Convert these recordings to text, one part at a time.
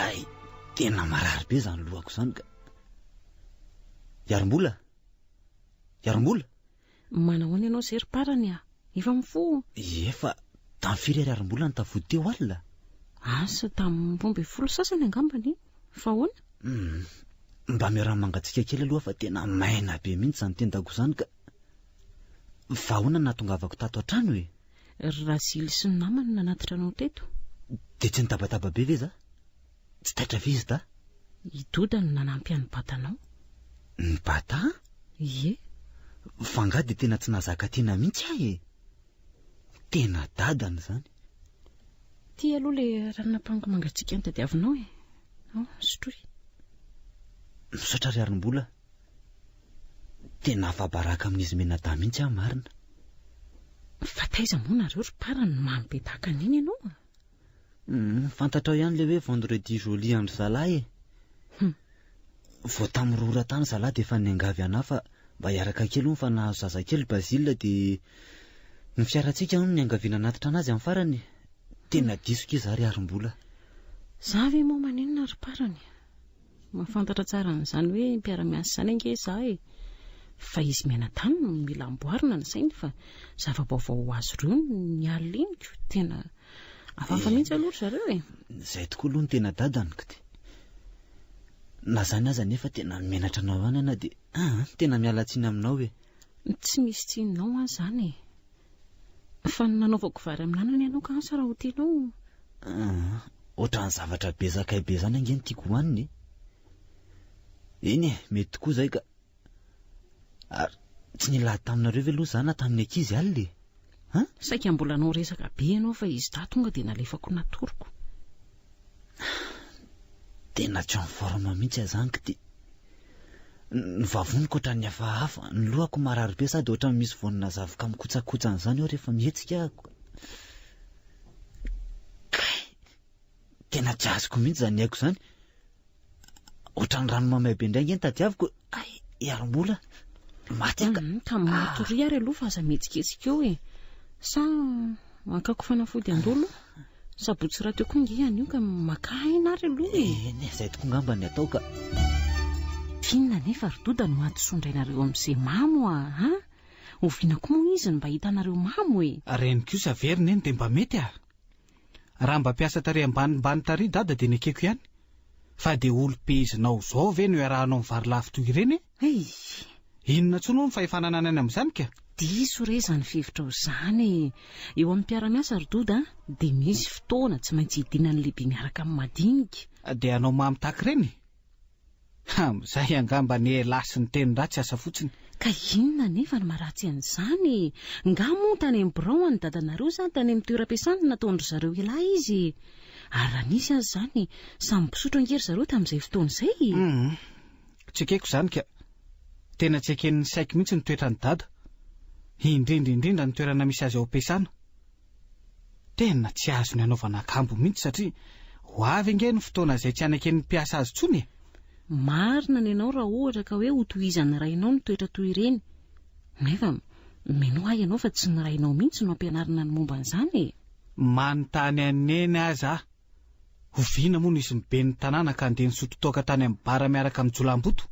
Ay, tena marary be zany lohako zany ka. Yarombola? Manao any ianao zay ry parany a? Efa mifo. Efa tamin'ny firy ary Yarombola nitafody teo alina? Asa tamin'ny 12 sasany angambany. Fa hoana? Mba miarahany mangatsika kely aloha fa tena maina be mihitsy zany tendako zany ka. Fa hoana natongavako tato an-trano e? Rasily sy ny namany nanatitra anao teto. De tsy nitabataba be ve za? Tsy taitra ve izy ta? Idoda no nanampy any batanao. Ny bata? Ie. Fa nga de tena tsy nazaka tena mihitsy ahy e. Tena dadany zany. Ty aloha le ranon'ampango mangatsika ny tadiavinao e. Sotroy. Misaotra ry Yarombola. Tena afabaraka amin'izy menada mihitsy aho marina. Fa taiza moa nareo ry parany mamy be tahaka an'iny ianao? Fantatrao ihany le hoe vendredi joli andro zalahy e. Vao tamin'ny roratany zalahy de efa niangavy ana fa mba hiaraka kely fa nahazo zazakely Bazile de ny fiaratsika no niangaviana natitra anazy amin'ny farany. Tena disoka izy ry Yarombola. Za ve moa maninona ry parany? Mahafantatra tsara n'izany hoe mpiara-miasa zany ange za e. Fa izy miaina-tany no mila amboarina ny sainy fa zava-baovao azo ireo ny aliniko. Tena afafa mihitsy aloha zareo e. Zay tokoa aloha ny tena dadaniko ty. Na zany aza nefa tena menatra anao any de tena miala tsiny aminao e. Tsy misy tsinonao aho zany e. Fa nanaovako vary amin'anana ianao ka asa raha ho tianao. Ohatran'ny zavatra bezakay be zany ange ny tiako hoaniny. Eny e, mety tokoa zay ka. Ary tsy nilahady taminareo ve aloha zany tamin'ny ankizy alina e? Saika mbola anao resaka be ianao fa izy ta tonga de nalefako natoroko. Tena tsy en forme mihitsy azany ka ty. Ny vavoniko ohatran'ny hafahafa, ny lohako marary be sady ohatran'ny misy vonina zavoka mikotsakotsana zany aho rehefa mihetsika ahako. Tena tsy azoko mihitsy zany haiko zany. Ohatran'ny rano mamay be indray nge ny tadiaviko. Ay, Yarombola, maty aka. Tamin'ny matory ary aloha fa aza mihetsiketsika eo e. Sa akako fanafody andolo? Sabotsy raha teo koa nge any io ka makaina ary aloha e. Eny, zay tokoa ngamba ny atao ka. Tinona nefa ry doda no atisondrainareo amin'izay mamo a? Oviana koa moa izy no mba hitanareo mamo e. Reny kosa verina eny de mba mety a. Raha mba piasa tary ambanimbany tary dada de nekeko ihany. Fa de olo-pezinao zao ve no iarahanao amin'ny vary lafo toy ireny e? Inona tsono ny fahefanana any amin'izany ka? Diso rezany fevitrao zany. Eo amin'ny mpiara-miasa ry doda de misy fotoana tsy maintsy hidiana ny lehibe miaraka amin'ny madinika. De anao mamy taky reny? Zay angamba ny lasy ny teny ratsy asa fotsiny. Ka inona nefa ny maratsy an'izany? Nga moa tany amin'ny birao ny dadanareo sa tany amin'ny toeram-piasana nataondry zareo ilahy izy. Ary raha nisy azy zany samy mpisotro angery zareo tamin'izay fotoana izay. Tsy ekeko zany ka. Tena tsy eken'ny saiko mihitsy ny toetrany dada. Indrindra ny toerana misy azy ao am-piasana. Tena tsy azo ny anaovana akambo mihitsy satria ho avy ange ny fotoana izay tsy anaken'ny mpiasa azy tsony. Marina ny ianao raha ohatra ka hoe ho tohizan'ny rainao ny toetra toy ireny. Nefa mino ahy ianao fa tsy ny rainao mihitsy no ampianarina ny momba an'izany e. Manontany aneny aza. Oviana moa izy mibe ny tanàna ka andeha nisotro toaka tany amin'ny bara miaraka amin'ny jolam-boto.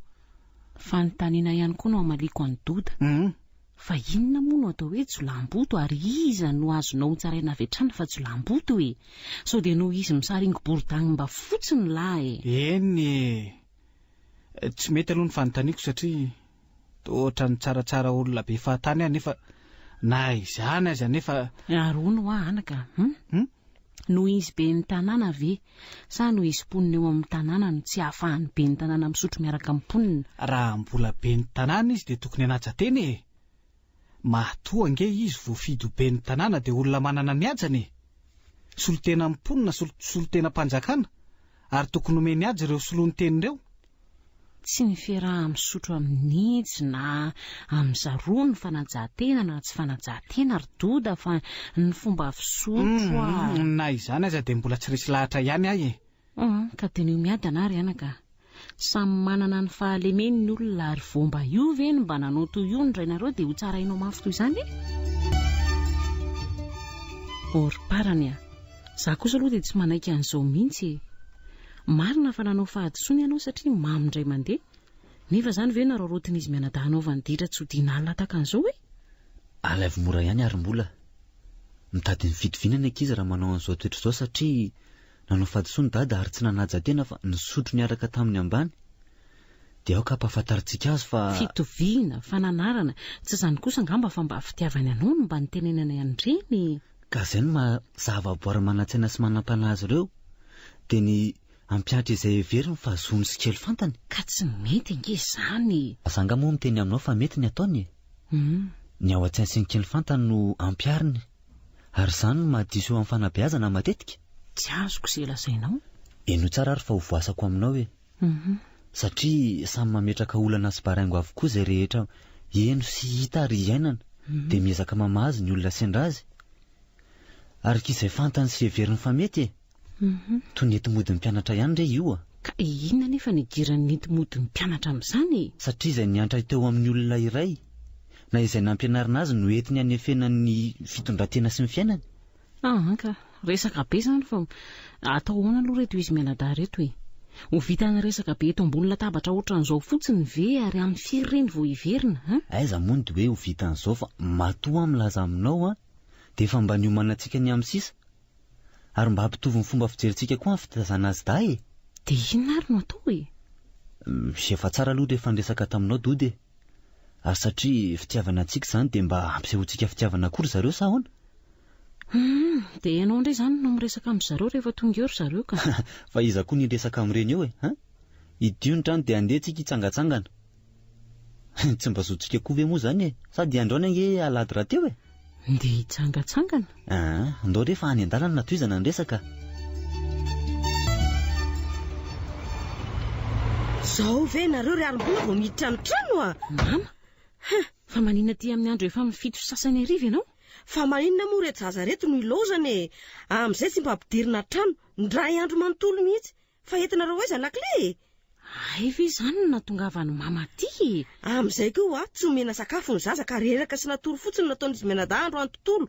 Fanontaniana ihany koa no amaliko any doda. Fa inona moa no atao hoe jolam-boto ary iza no azonao tsaraina avy hatrany fa jolam-boto e. Sao de no izy misaringo bordagny mba fotsiny lahy e. Eny tsy mety aloha ny fanontaniako satria ohatra ny tsaratsara olona be fahatany ahy nefa na izany aza nefa aroa no aho anaka. No izy be ny tanàna ve sa no izy ponina eo amin'ny tanàna no tsy ahafahany be ny tanàna misotro miaraka amin'ny ponina? Raha mbola be ny tanàna izy de tokony anaja-teny e. Mahatoa nge izy voafidy be ny tanàna de olona manana ny ajany e. Solotena amponina, solotena mpanjakana ary tokony omeny azy ireo soloany teninireo. Tsy ny fiaraha misotro amin'ijy na amin'zaroa ny fanajahan-tena na tsy fanajahan-tena ry doda fa ny fomba fisotro na izany aza de mbola tsy resy lahatra ihany ahy e. Ka teny io miadana ary anaka. Samy manana ny fahalemeny ny olona ary vomba io ve ny mba nanao toy io ny rainareo de ho tsarainao mafy toy izany e. Ory parany a. Za kosa aloha de tsy manaiky an'izao mihitsy. marina fa nanao fahadisoana ianao satria mamindray mandeha nefa izany ve nararotiny izy mianadahy anaovany ditra tsy ho tiana alina tahaka an'izao hoe alavy mora ihany arym-bola mitady ny fitovinana ankizy raha manao an'izao toetra izao satria nanao fahadisoana dada ary tsy nanaja tena fa nisotro niaraka tamin'ny ambany dia aoka ampahafantarintsika azy fa fitoviana fananarana tsy izany kosa angamba fa mba fitiavany anao no mba nitenenana ian'ireny ka izay no zava-boary manantsaina sy manampana azy ireo dia ny ampiatra izay heveriny fa zony sy kely fantany ka tsy mety ange izany azanga moa miteny aminao fa mety ny ataony ny ao an-tsainy sy ny kely fantany no ampiariny ary izany no mahadiso eo amin'ny fanabeazana matetika tsy azoko izay lazainao eno tsara ary fa ho voasako aminao e satria samy mametraka olana sy baraingo avokoa izay rehetra eno sy hita ary iainana dia miezaka mamahazy ny olona sendra azy ary k'izay fantany sy heveriny fa mety toy ny entimodin'ny mpianatra ihany ndre io ka inona nefa ny idiran'ny entimodin'ny mpianatra amin'izany satria izay niantra teo amin'ny olona iray na izay nampianarina azy no entiny hanefenany fitondratena sy ny fiainany ka resaka be izany fa atao ahoana aloha reto izy mianadahy reto e ho vitany resaka be eto ambony latabatra ohatran'izao fotsiny ve ary amin'ny firy reny vao hiverina aiza moa ny hoe ho vitan'izao fa matoa milaza aminao dia efa mba niomanantsika ny amin'ny sisa ary mba hampitovy ny fomba fijerintsika koa ny fitazana azy dahy dia inona ary no atao e efa tsara aloha rehefa niresaka taminao dody ary satria fitiavana antsika izany dia mba hampisehoantsika fitiavana akory zareo sa ahoana dia ianao indray izany no miresaka amin'ny zareo rehefa tonga eo ry zareo ka fa iza koa niresaka amin'ireny eo idionitra any dia andehantsika hitsangatsangana tsy mba zotsika koa ve moa izany sady androany ange alady raha teo dia hitsangatsangana andao rehefa any an-dalana natoizana ny resaka izao ve nareo ry arym-bola vao miditra ny trano mama fa maninona ty amin'ny andro efa mifito sasany ariva ianao fa maninona moa reto zaza reto no ilozany amin'izay tsy mba ampidirina trano ndray andro manontolo mihitsy fa entinareo aiza lakle ay ve izany no natongavany mama ty amin'izay koa tsy omena sakafo ny zaza ka reraka sy natory fotsiny nataon'izy mianadahy andro anontolo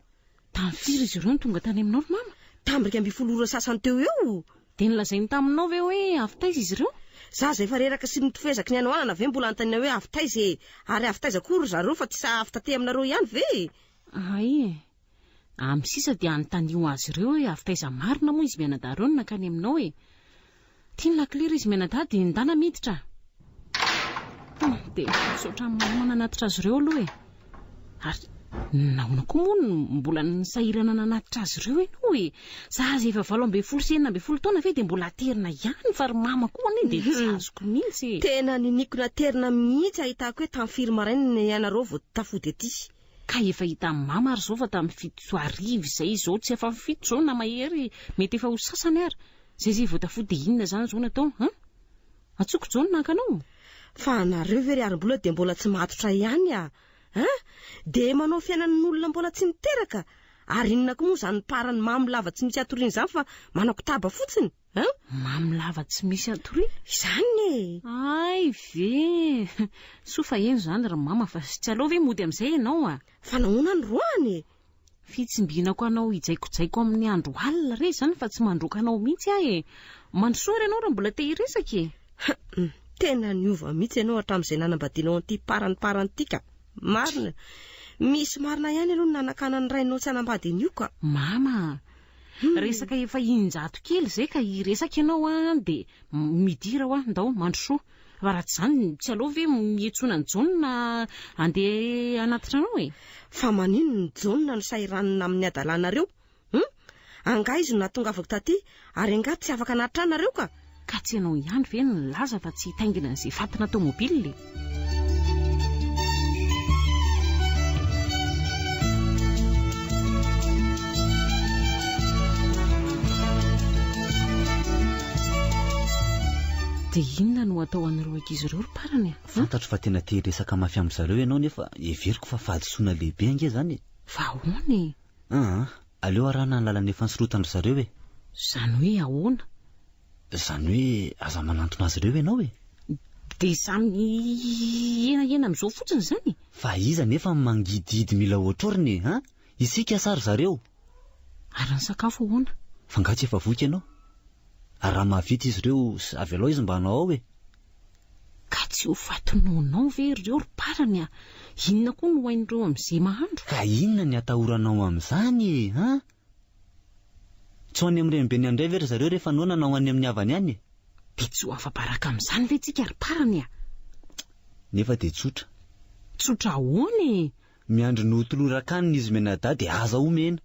tamin'ny firy izy ireo no tonga tany aminao ry mama tamrika 12 sasany teo eo dia nilazainy taminao ve hoe avitaiza izy ireo zaza efa reraka sy mitofezaky ny anoanana ve mbola antanina hoe avitaiza ary avitaiza kory zareo fa tsy sa avitate aminareo ihany ve ay amin'ny sisa dia anontanio azy ireo hoe avitaiza marina moa izy mianadahy ireo no nakany aminao tia ny laklery izy mianadahy dia ndana miditra dia misaotra mananatitra azy ireo aloha ary nahoana koa moa mbola nisahirana nanatitra azy ireo ianao zaza efa 18 sy 19 taona ve dia mbola terina ihany fa ry mama koa ane dia tsy azoko mihitsy tena ninikona terina mihitsy ahitako hoe tamin'ny firy maraina ianareo vao tafody aty ka efa hita amin'ny mama ary izao fa tamin'ny fito arivo izay izao tsy efa fito izao na mahery mety efa ho sasany ary zay vao tafody inona izany izao natao atsoko izao no nankanao fa anareo ve ry arym-bola dia mbola tsy matotra ihany dia manao fiainan'olona mbola tsy niteraka ary inona koa moa izany parany mamy lava tsy misy atoriana izany fa manako taba fotsiny mamy lava tsy misy atoriana izany ay ve sofa eno izany ry mama fa tsy aleo ve mody amin'izay ianao fa nahoana ny roany fitsimbinako anao hijaikojaiko amin'ny andro alina re izany fa tsy mandroka anao mihitsy mandrosoa ianao raha mbola te hiresaka tena niova mihitsy ianao hatramin'izay nanambadianao an'ity parany tika marina misy marina ihany aloha nanakana ny rainao tsy hanambady an'io ka mama resaka efa injato kely izay ka hiresaka ianao dia midira ndao mandrosoa fa raha tsy izany tsy aleo ve mietsona ny jaonina andeha anatitra anao fa manino ny jaonina no sahiranina amin'ny adalanareo anga izy no natongavako taty ary anga tsy afaka anatitra anareo ka tsy ianao ihany ve ny laza fa tsy hitaingina n'izay fatina tômôbily dia inona no atao an'ireo ankizy ireo ry parany fantatro fa tena te resaka mafy amin'ny zareo ianao nefa everiko fa fahadisoana lehibe ange izany fa ahoany aleo arahana ny lalana efa nysirotandry zareo izany hoe ahoana izany hoe aza manantona azy ireo ianao dia samy enahena amin'izao fotsiny izany fa iza nefa mangidihidy mila ohatroriny isika sary zareo ary ny sakafo ahoana fa ngatsy efa voky ianao Ary raha mahavita izy ireo avy aloha izy mba hanao ao e. Ka tsy ho fatononao ve ireo ry parany a? Inona koa no hoain'ireo amin'izay mahandro? Ka inona ny atahoranao amin'izany e, ha? Tsy ho any amin'ny Renibeny andray ve ry zareo rehefa noana na ho any amin'ny havany any e? Be tsy ho afa-baraka amin'izany ve tsika ry parany a? Nefa dia tsotra. Tsotra ahoana e? Miandry no toloran-kanina izy menadà dia aza omena.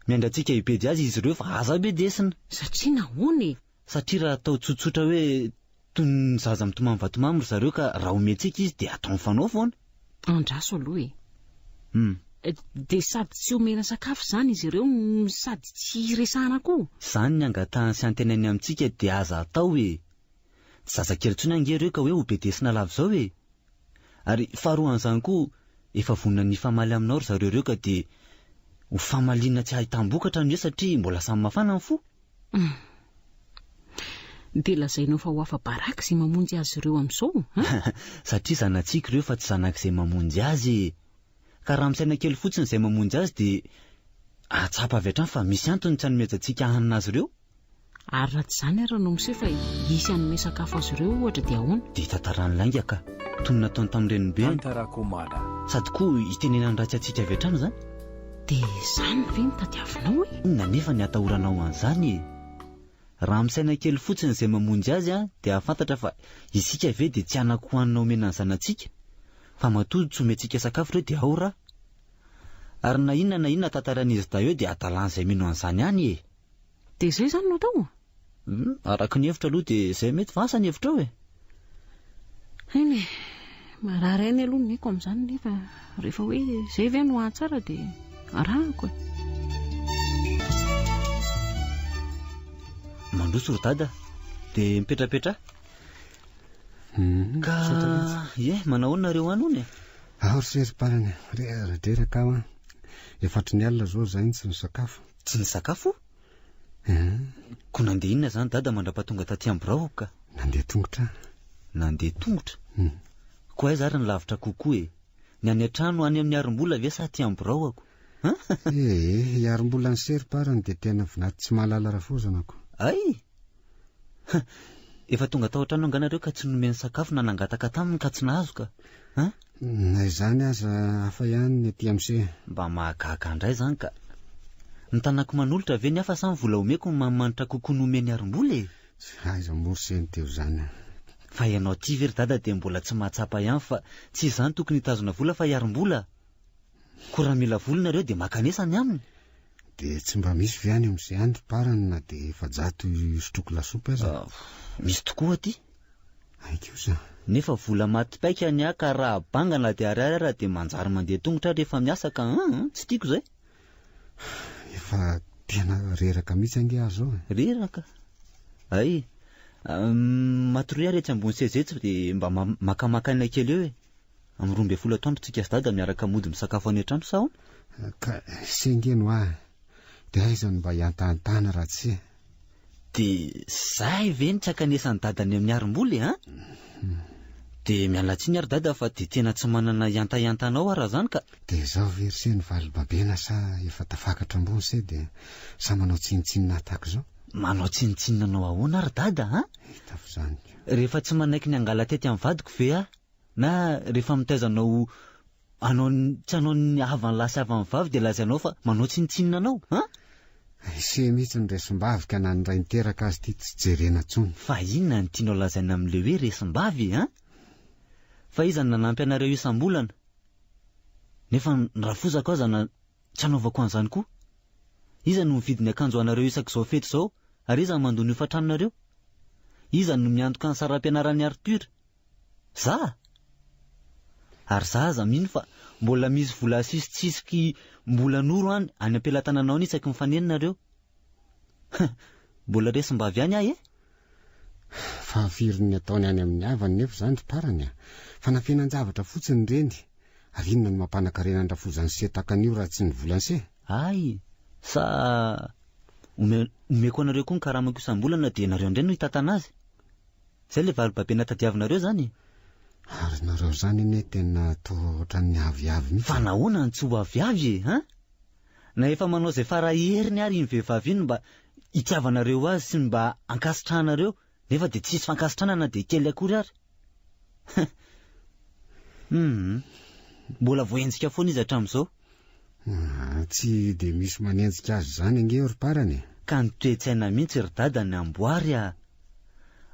Miandry antsika hipedy azy izy ireo fa aza bedesina. Satria nahoana e? Satria raha atao tsotsotra hoe toy ny zaza mitomamy vatomamy ry zareo ka raha omentsika izy dia atao mifanao foana. Andraso aloha e. Dia sady tsy omena sakafo izany izy ireo sady tsy resahana koa. Izany ny angatahany sy antenany amintsika dia aza atao e. Tsy zazakely intsony ange ireo ka hoe ho bedesina lava izao e. Ary faharoan'izany koa efa vonona ny famaly aminao ry zareo ireo ka dia ho famaliana tsy hahitam-bokatra ny hoe satria mbola samy mafana ny fo. Dia lazainao fa ho afa-baraka izay mamonjy azy ireo amin'izao? Satria zanatsika ireo fa tsy zanak'izay mamonjy azy. Ka raha misaina kely fotsiny izay mamonjy azy dia atsapa avy hatrany fa misy antony tsy hanomezantsika hanina azy ireo. Ary raha tsy izany ary no miseho fa hisy hanome sakafo azy ireo ohatra dia ahoana? Dia tantarany lainga ka toy ny nataony tamin'ny Renibeny. Sady koa hitenenany ratsy antsika avy hatrany izany. Dia izany ve no tadiavinao e? Inona nefa ny atahoranao an'izany e? Raha misaina kely fotsiny izay mamonjy azy dia ahafantatra fa isika ve dia tsy hanako hoanina omena ny zanatsika fa matody tsy omentsika sakafo ireo dia ao raha. Ary na inona tantaran'izy daheo dia adalany izay mino an'izany ihany e. Dia izay izany no atao? Araka ny hevitra aloha dia izay mety vasa ny hevitra ao e. Eny e, marary ainy aloha ny eko amin'izany nefa rehefa hoe izay ve no ahatsara dia arahako e. Mandroso ry dada dia mipetrapetra. Ka manao nareo any e? Ry sery parany reraka aho efatry ny alina zao zay tsy ny sakafo. Tsy ny sakafo? Ko nandeha inona zany dada mandrapatonga taty Amborao ka? Nandeha tongotra. Nandeha tongotra? Ko aiza ary ny lavitra kokoa e? Ny any an-trano any amin'ny arim-bola ve sa aty Amborao ako? Arim-bola ny sery parany dia tena vinaty tsy mahalala rafozanako. Ay! Efa tonga tao an-trano anganareo ka tsy nomeny sakafo na nangataka taminy ka tsy nahazo ka? Na izany aza hafa ihany ny aty amin'izay. Mba mahagaga indray izany ka. Ny tanako manolotra ve ny hafa sa ny vola omeko ny manimanitra kokoa nomeny arim-bola e? Aiza morseny teo izany. Fa ianao ty very dada dia mbola tsy mahatsapa ihany fa tsy izany tokony hitazona vola fa arim-bola. Ko raha mila vola nareo dia makanesany aminy. Dia tsy mba misy viany amin'izay andro parany na dia efa-jato sotroko lasopy aza. Misy tokoa aty. Aiko za. Nefa vola matipaika ny aka raha bangana dia ariary dia manjary mandeha tongotra rehefa miasa ka tsy tiako izay. Efa tena reraka mihitsy ange aho zao. Reraka? Ay, matory ary etsy ambony sezetsy dia mba makamakaina kely eo e. Amin'ny 12 taondro tsika sy dada miaraka mody misakafo any an-trano sa ahoana? Ka sengeno aho. Dia aiza no mba hiantahan-tana raha tsy. Dia zay ve ny tsy akanesany dadany amin'ny arim-bola dia mialatsiny ary dada fa dia tena tsy manana iantayantanao raha zany ka. Dia izao very se ny valibabena sa efa tafakatra ambony se dia sa manao tsinitsinina tahaka izao. Manao tsinitsinina anao ahoana ary dada Hitako izany. Rehefa tsy manaiky ny angala tety amin'ny vadiko ve na rehefa mitaizanao tsy hanao ny havan'ny lahy sy havan'ny vavy dia lazainao fa manao tsinitsinina anao Se mihitsy ny resim-bavy ka na ny ray niteraka azy ty tsy jerena intsony. Fa inona ny tianao lazaina amin'ilay hoe resim-bavy Fa iza ny nanampy anareo isam-bolana nefa ny rafozako aza na tsy anaovako an'izany koa. Iza no mividy ny akanjo anareo isak'izao fety izao ary iza no mandony io fatranonareo? Iza no miantoka ny saram-pianaran'ny Arthur? Za? Ary za aza mino fa mbola misy vola sisitsisiky mbola noro any am-pelatananao ny isaky mifanenonareo. Mbola resim-bavy ihany ahy Fa firy ataony any amin'ny havany nefa izany ry parany fa na fianan-javatra fotsiny reny ary inona no mampanankarena ny rafozany se takan'io raha tsy ny volanse. Ay, sa omeko anareo koa ny karamako isam-bolana dia nareo indray no hitantana azy. Izay ilay valibabena tadiavinareo zany. Ary nareo zany ine tena toa ohatran'ny aviavy mihitsy. Fa nahoana ny tsy ho aviavy Na efa manao izay fara heriny ary iny vehivavy iny mba hitiavanareo azy sy mba ankasitrahanareo nefa dia tsisy fankasitrahana dia kely akory ary. Mbola voenjika foana izy hatramin'izao. Tsy dia misy manenjika azy zany ange ry parany. Ka nitoetsaina mihitsy ry dadany amboary a.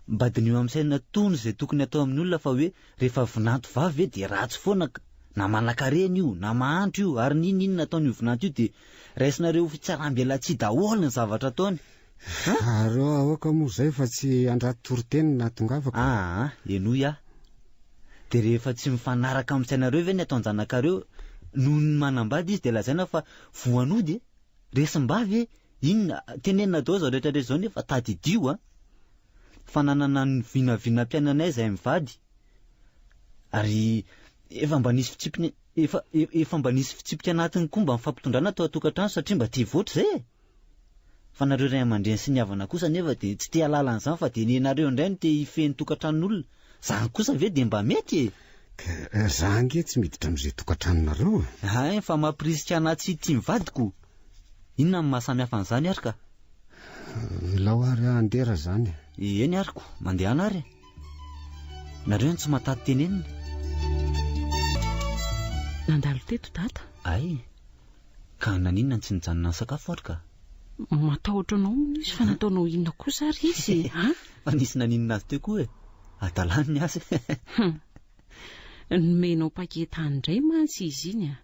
Mbadin'io amin'ny saina tony izay tokony atao amin'ny olona fa hoe rehefa vinanto vavy dia ratsy foana na manan-karena io na mahandro io ary ninona ataon'io vinanto io dia raisinareo fitsaram-belatsy daholo ny zavatra ataony. Areo aoka moa zay fa tsy andraty toroteny na tongavako. Enoy aho. Dia rehefa tsy mifanaraka amin'ny sainareo ve ny ataon-janakareo noho ny manambady izy dia lazaina fa voanody resim-bavy inona tenenina dao zao rehetrarehetra zao nefa tadidio fa nanana ny vinavinam-piainanay izay mivady ary efa mba nisy fitsipika anatiny koa mba mifampitondrana atao atokantrano satria mba tia voatra izay. Fa nareo ray aman-dreny sy ny havana kosa nefa dia tsy tia halala an'izany fa dia nenareo indray no tia hifehy ny tokantranon'olona. Zany kosa ve dia mba mety za ange tsy miditra amin'izay tokantranonareo. Fa mampirisika anaty sy tia mivadiko. Inona ny mahasamihafa an'izany ary ka? Milao ary andera zany. Eny ariko, mandehana ary. Nareo tsy matady tenenina. Nandalo teto data. Ka naninona tsy nijanona ny sakafo ary ka? Matahotra anao izy fa nataonao inona kosa ary izy. Fa nisy naninona azy teo koa adalany azy. Nomenao paketany indray mantsy izy iny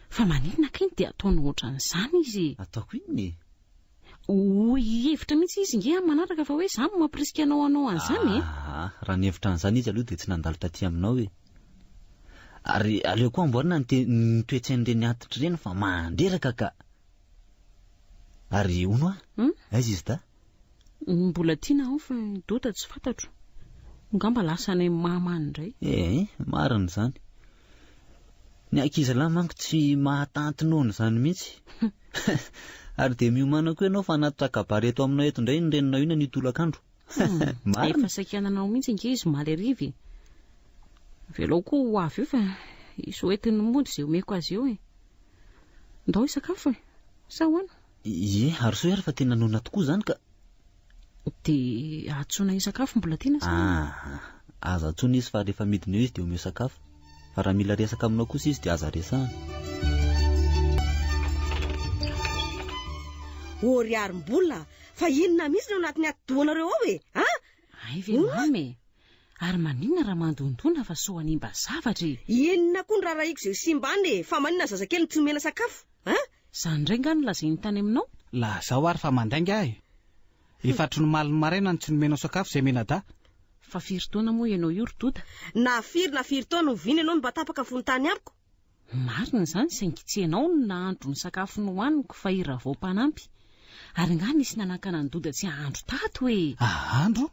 fa maninona kay dia ataonao ohatran'izany izy. Ataoko iny. Hevitra mihitsy izy nge manaraka fa hoe izany mampirisika anao an'izany. Raha ny hevitra an'izany izy aloha dia tsy nandalo taty aminao ary aleo koa amboarina ny toetsain'ireny antitra ireny fa mandreraka ka. Ary ono aiza izy da? Mbola tiana aho fa dota tsy fantatro. Ngamba lasa ny mamany indray. Marina izany. Ny ankizy lahy manko tsy mahatanty nono izany mihitsy. Ary dia miomana koa ianao fa anaty kabareto aminao eto indray ny renina ina ny tolakandro. Efa sakiananao mihitsy ange izy maly ariva. Velao koa ho avy io fa iso entiny mody izay omeko azy eo. Ndao isakafo sa hoana? Ary so ary fa tena nona tokoa izany ka. Dia atsona isakafo mbola tiana sa? Aza atsona izy fa rehefa midina eo izy dia omeo sakafo. Fa raha mila resaka aminao kosa izy dia aza resahana. Ory arim-bola fa inona mihitsy no anatin'ny atidohanareo ao Ay ve mamy. Ary maninona raha mandondona fa so hanimba zavatra. Inona koa ny raharaiko izay simbany fa maninona zazakely tsy omena sakafo. Izany indray nga no lazainy tany aminao. La zaho ary fa mandainga ahy. Efatry ny maliny maraina ny tsy nomenao sakafo izay mena da. Fa firy taona moa ianao io ry doda? Na firy taona no viny ianao no mba tapaka vonontany amiko. Marina izany saingy tsy ianao no nahandro ny sakafo nohaniko fa ira vaopanampy. Ary nga nisy nanakana ny doda tsy ahandro tato Ahandro?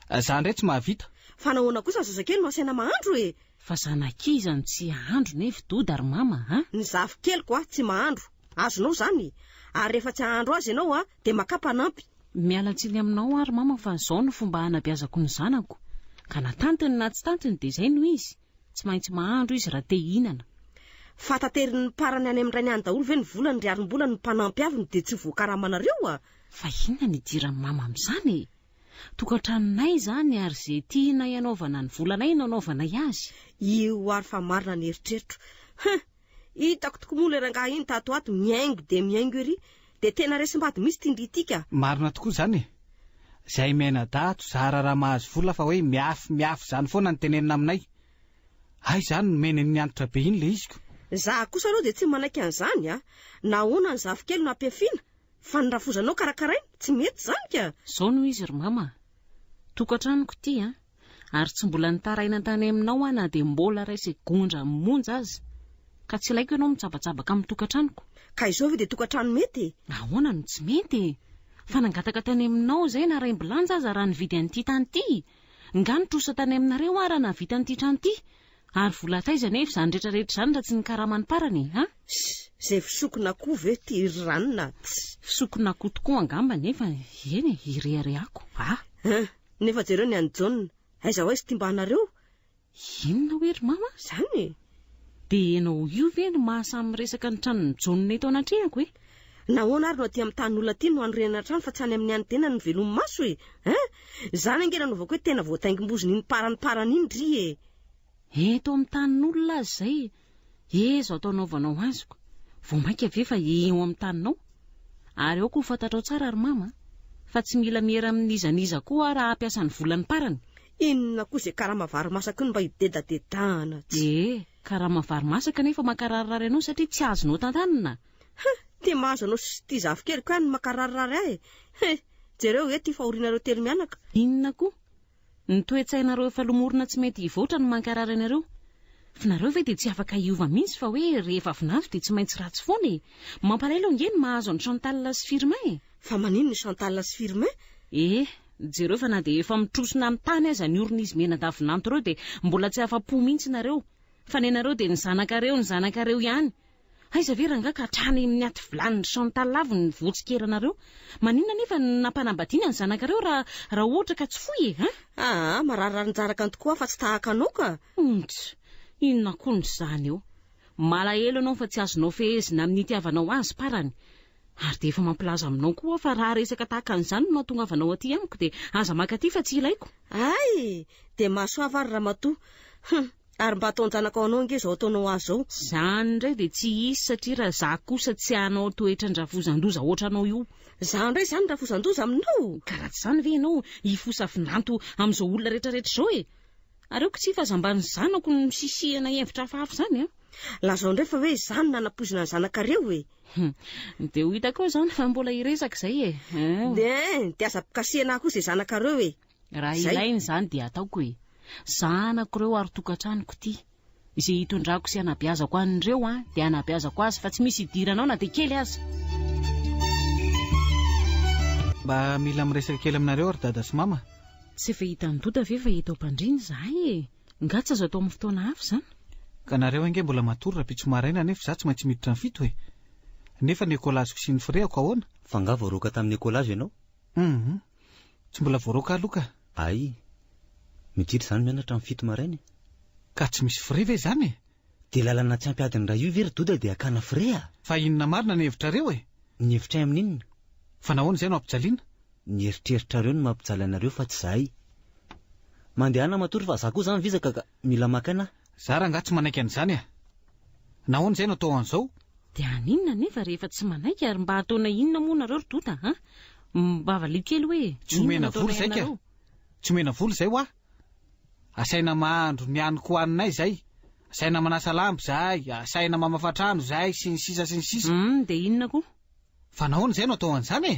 Za ndray tsy mahavita. Fa nahoana kosa zazakely no asaina mahandro Fa zanak'iza no tsy ahandro nefa doda ary mama Ny zafikeliko tsy mahandro. Azonao zany. Ary rehefa tsy ahandro azy ianao dia makapanampy. Miala tsiny aminao ary mama fa izao no fomba hanabeazako ny zanako. Ka natantiny na tsy tantiny dia izay no izy. Tsy maintsy mahandro izy raha te hihinana. Fa tateriny ny parany any amin'irany any daholo ve ny volany ry arim-bola ny mpanampy aviny dia tsy voakaramanareo Fa inona ny idiran'ny mama amin'izany Tokantranonay izany ary izay tianay anaovana ny volanay no anaovanay azy. Io ary fa marina ny eritreritro. Hitako tokoa moa le rangahy iny tato ato miaingo dia miaingo ery dia tena resim-bady misy tindritika. Marina tokoa izany. Izay mena dato zara raha mahazo vola fa hoe miafy zany foana ny tenenina aminay. Ay izany nomeny ny antitra be iny le iziko. Za kosa aloha dia tsy manaiky an'izany nahoana ny zafikely no ampiafiana fa ny rafozanao karakaraina tsy mety zany ka. Zao no izy ry mama. Tokantranoko ty ary tsy mbola nitaraina tany aminao na dia mbola raisy gondra monja azy. Ka tsy ilaiko ianao mitsabatsabaka amin'ny tokantranoko. Ka izao ve dia tokantrano mety? Ahoana no tsy mety? Fa nangataka tany aminao izay na raim-bilanja aza raha nividy an'ity tany ity. Nga nitrosa tany aminareo raha navita an'ity trano ity. Ary vola taiza nefa izany rehetrarehetra izany raha tsy nikaramany parany Izay fisokona koa ve ty ranona? Fisokona koa tokoa angamba nefa eny ireareako. Nefa jereo ny anjonona. Aiza ho aiza timbanareo? Inona hoe ry mama? Zany dia ianao io ve no mahasamy resaka ny tranony jonona eto anatrehako nahoana ary no aty amin'ny tanin'olona ty no anorenana trano fa tsy any amin'ny any tena ny velomy maso e zany angena no vaoko hoe tena voataingim-boziny iny parany iny ry eto amin'ny tanin'olona azy zay ezo atao naovanao azoko vao mainka ave fa eo amin'ny taninao ary eo koa fantatrao tsara ary mama fa tsy mila miera amin'n'izaniza koa raha ampiasa ny volany parany inona koa izay karama vary masaka ny mba hidedadedahana karama vary masaka nefa makarirary anao satria tsy azonao tantanina ty mahazo anao sy ty zavikely koa ny makarirary ahy jereo hoe ty fahorianareo telo mianaka inona koa ny toe-tsainareo efa lomorona tsy mety hivoatra no mankarary anareo fa nareo ve dia tsy afaka hiova mihitsy fa hoe rehefa vinavy dia tsy maintsy ratsy foana mampalahelo ngeny mahazo ny Chantal sy Firmin fa manino ny Chantal sy Firmin jereo fa na dia efa mitrosona amin'ny tany aza ny orona izy menadavinanto ireo dia mbola tsy afa-po mihitsy nareo fa ny nareo dia ny zanakareo ihany aiza ve ranga ka hatrany amin'ny aty vilan'ny Chantal avy ny voatsikerinareo maninona nefa nampanambadiana ny zanakareo raha ohatra ka tsy foy marararin-jaraka ny tokoa fa tsy tahaka anao ka inona koa ny zany eo malahelo anao fa tsy azonao fehezina amin'ny itiavanao azy parany ary dia efa mampilaza aminao koa fa raha resaka tahaka an'izany no mahatongavanao aty amiko dia aza makaty fa tsy ilaiko dia mahasoava ary ramatoa ary mba ataon-janaka ao anao nge zao ataonao azy zao zany indray dia tsy isy satria raha za kosa tsy hanao toetra ny rafozan-doza ohatranao io za indray zany rafozan-doza aminao ka raha tsy zany ve ianao hifosafinanto amin'izao olona rehetrarehetra zao areoko tsy fazambany zanako ny misisihana hevitra hafahafa zany lazao indray fa hoe zany nanapozina ny zanakareo dia ho hita koa zany fa mbola hiresaka izay dia aza-pikasihana koa izay zanakareo raha ilainy zany dia ataoko zanako ireo ary tokantranoko ty izay hitondrako sy hanabeazako an'ireo dia hanabeazako azy fa tsy misy hidiranao na dia kely azy mba mila miresaka kely aminareo ary dada sy mama tsy efa hita ny dota ve fa hita ao mpandriny zahay ngatsy azo atao amin'ny fotoana hafa zany ka nareo ange mbola matory raha pitso maraina nefa za tsy maintsy miditra ny fito nefa ny ekolaziko sy ny firehako ahoana fa nga voaroka tamin'ny ekolazy ianao tsy mbola voaroka aloka miditra zany mianatra amin'ny fito maraina ka tsy misy fire ve zany dia lalana tsy ampiadiny raha io very doda dia akana fire fa inona marina ny hevitrareo ny hevitray amin'inona fa nahoana izay no ampijaliana ny heritreritrareo no mampijaly anareo fa tsy zahay mandehana matory fa za koa zany vizaka ka mila makaina za raha nga tsy manaiky an'izany nahoana izay no atao an'izao dia aninona nefa rehefa tsy manaiky ary mba ataona inona moa nareo ry dota mba valio kely hoe tsy omena voly zay ka tsy omena voly zay ho asaina mahandro ny aniko hoaninay zay asaina manasa lampo zay asaina mamafatrano zay sy ny sisa dia inona koa fa nahoana izay no atao an'izany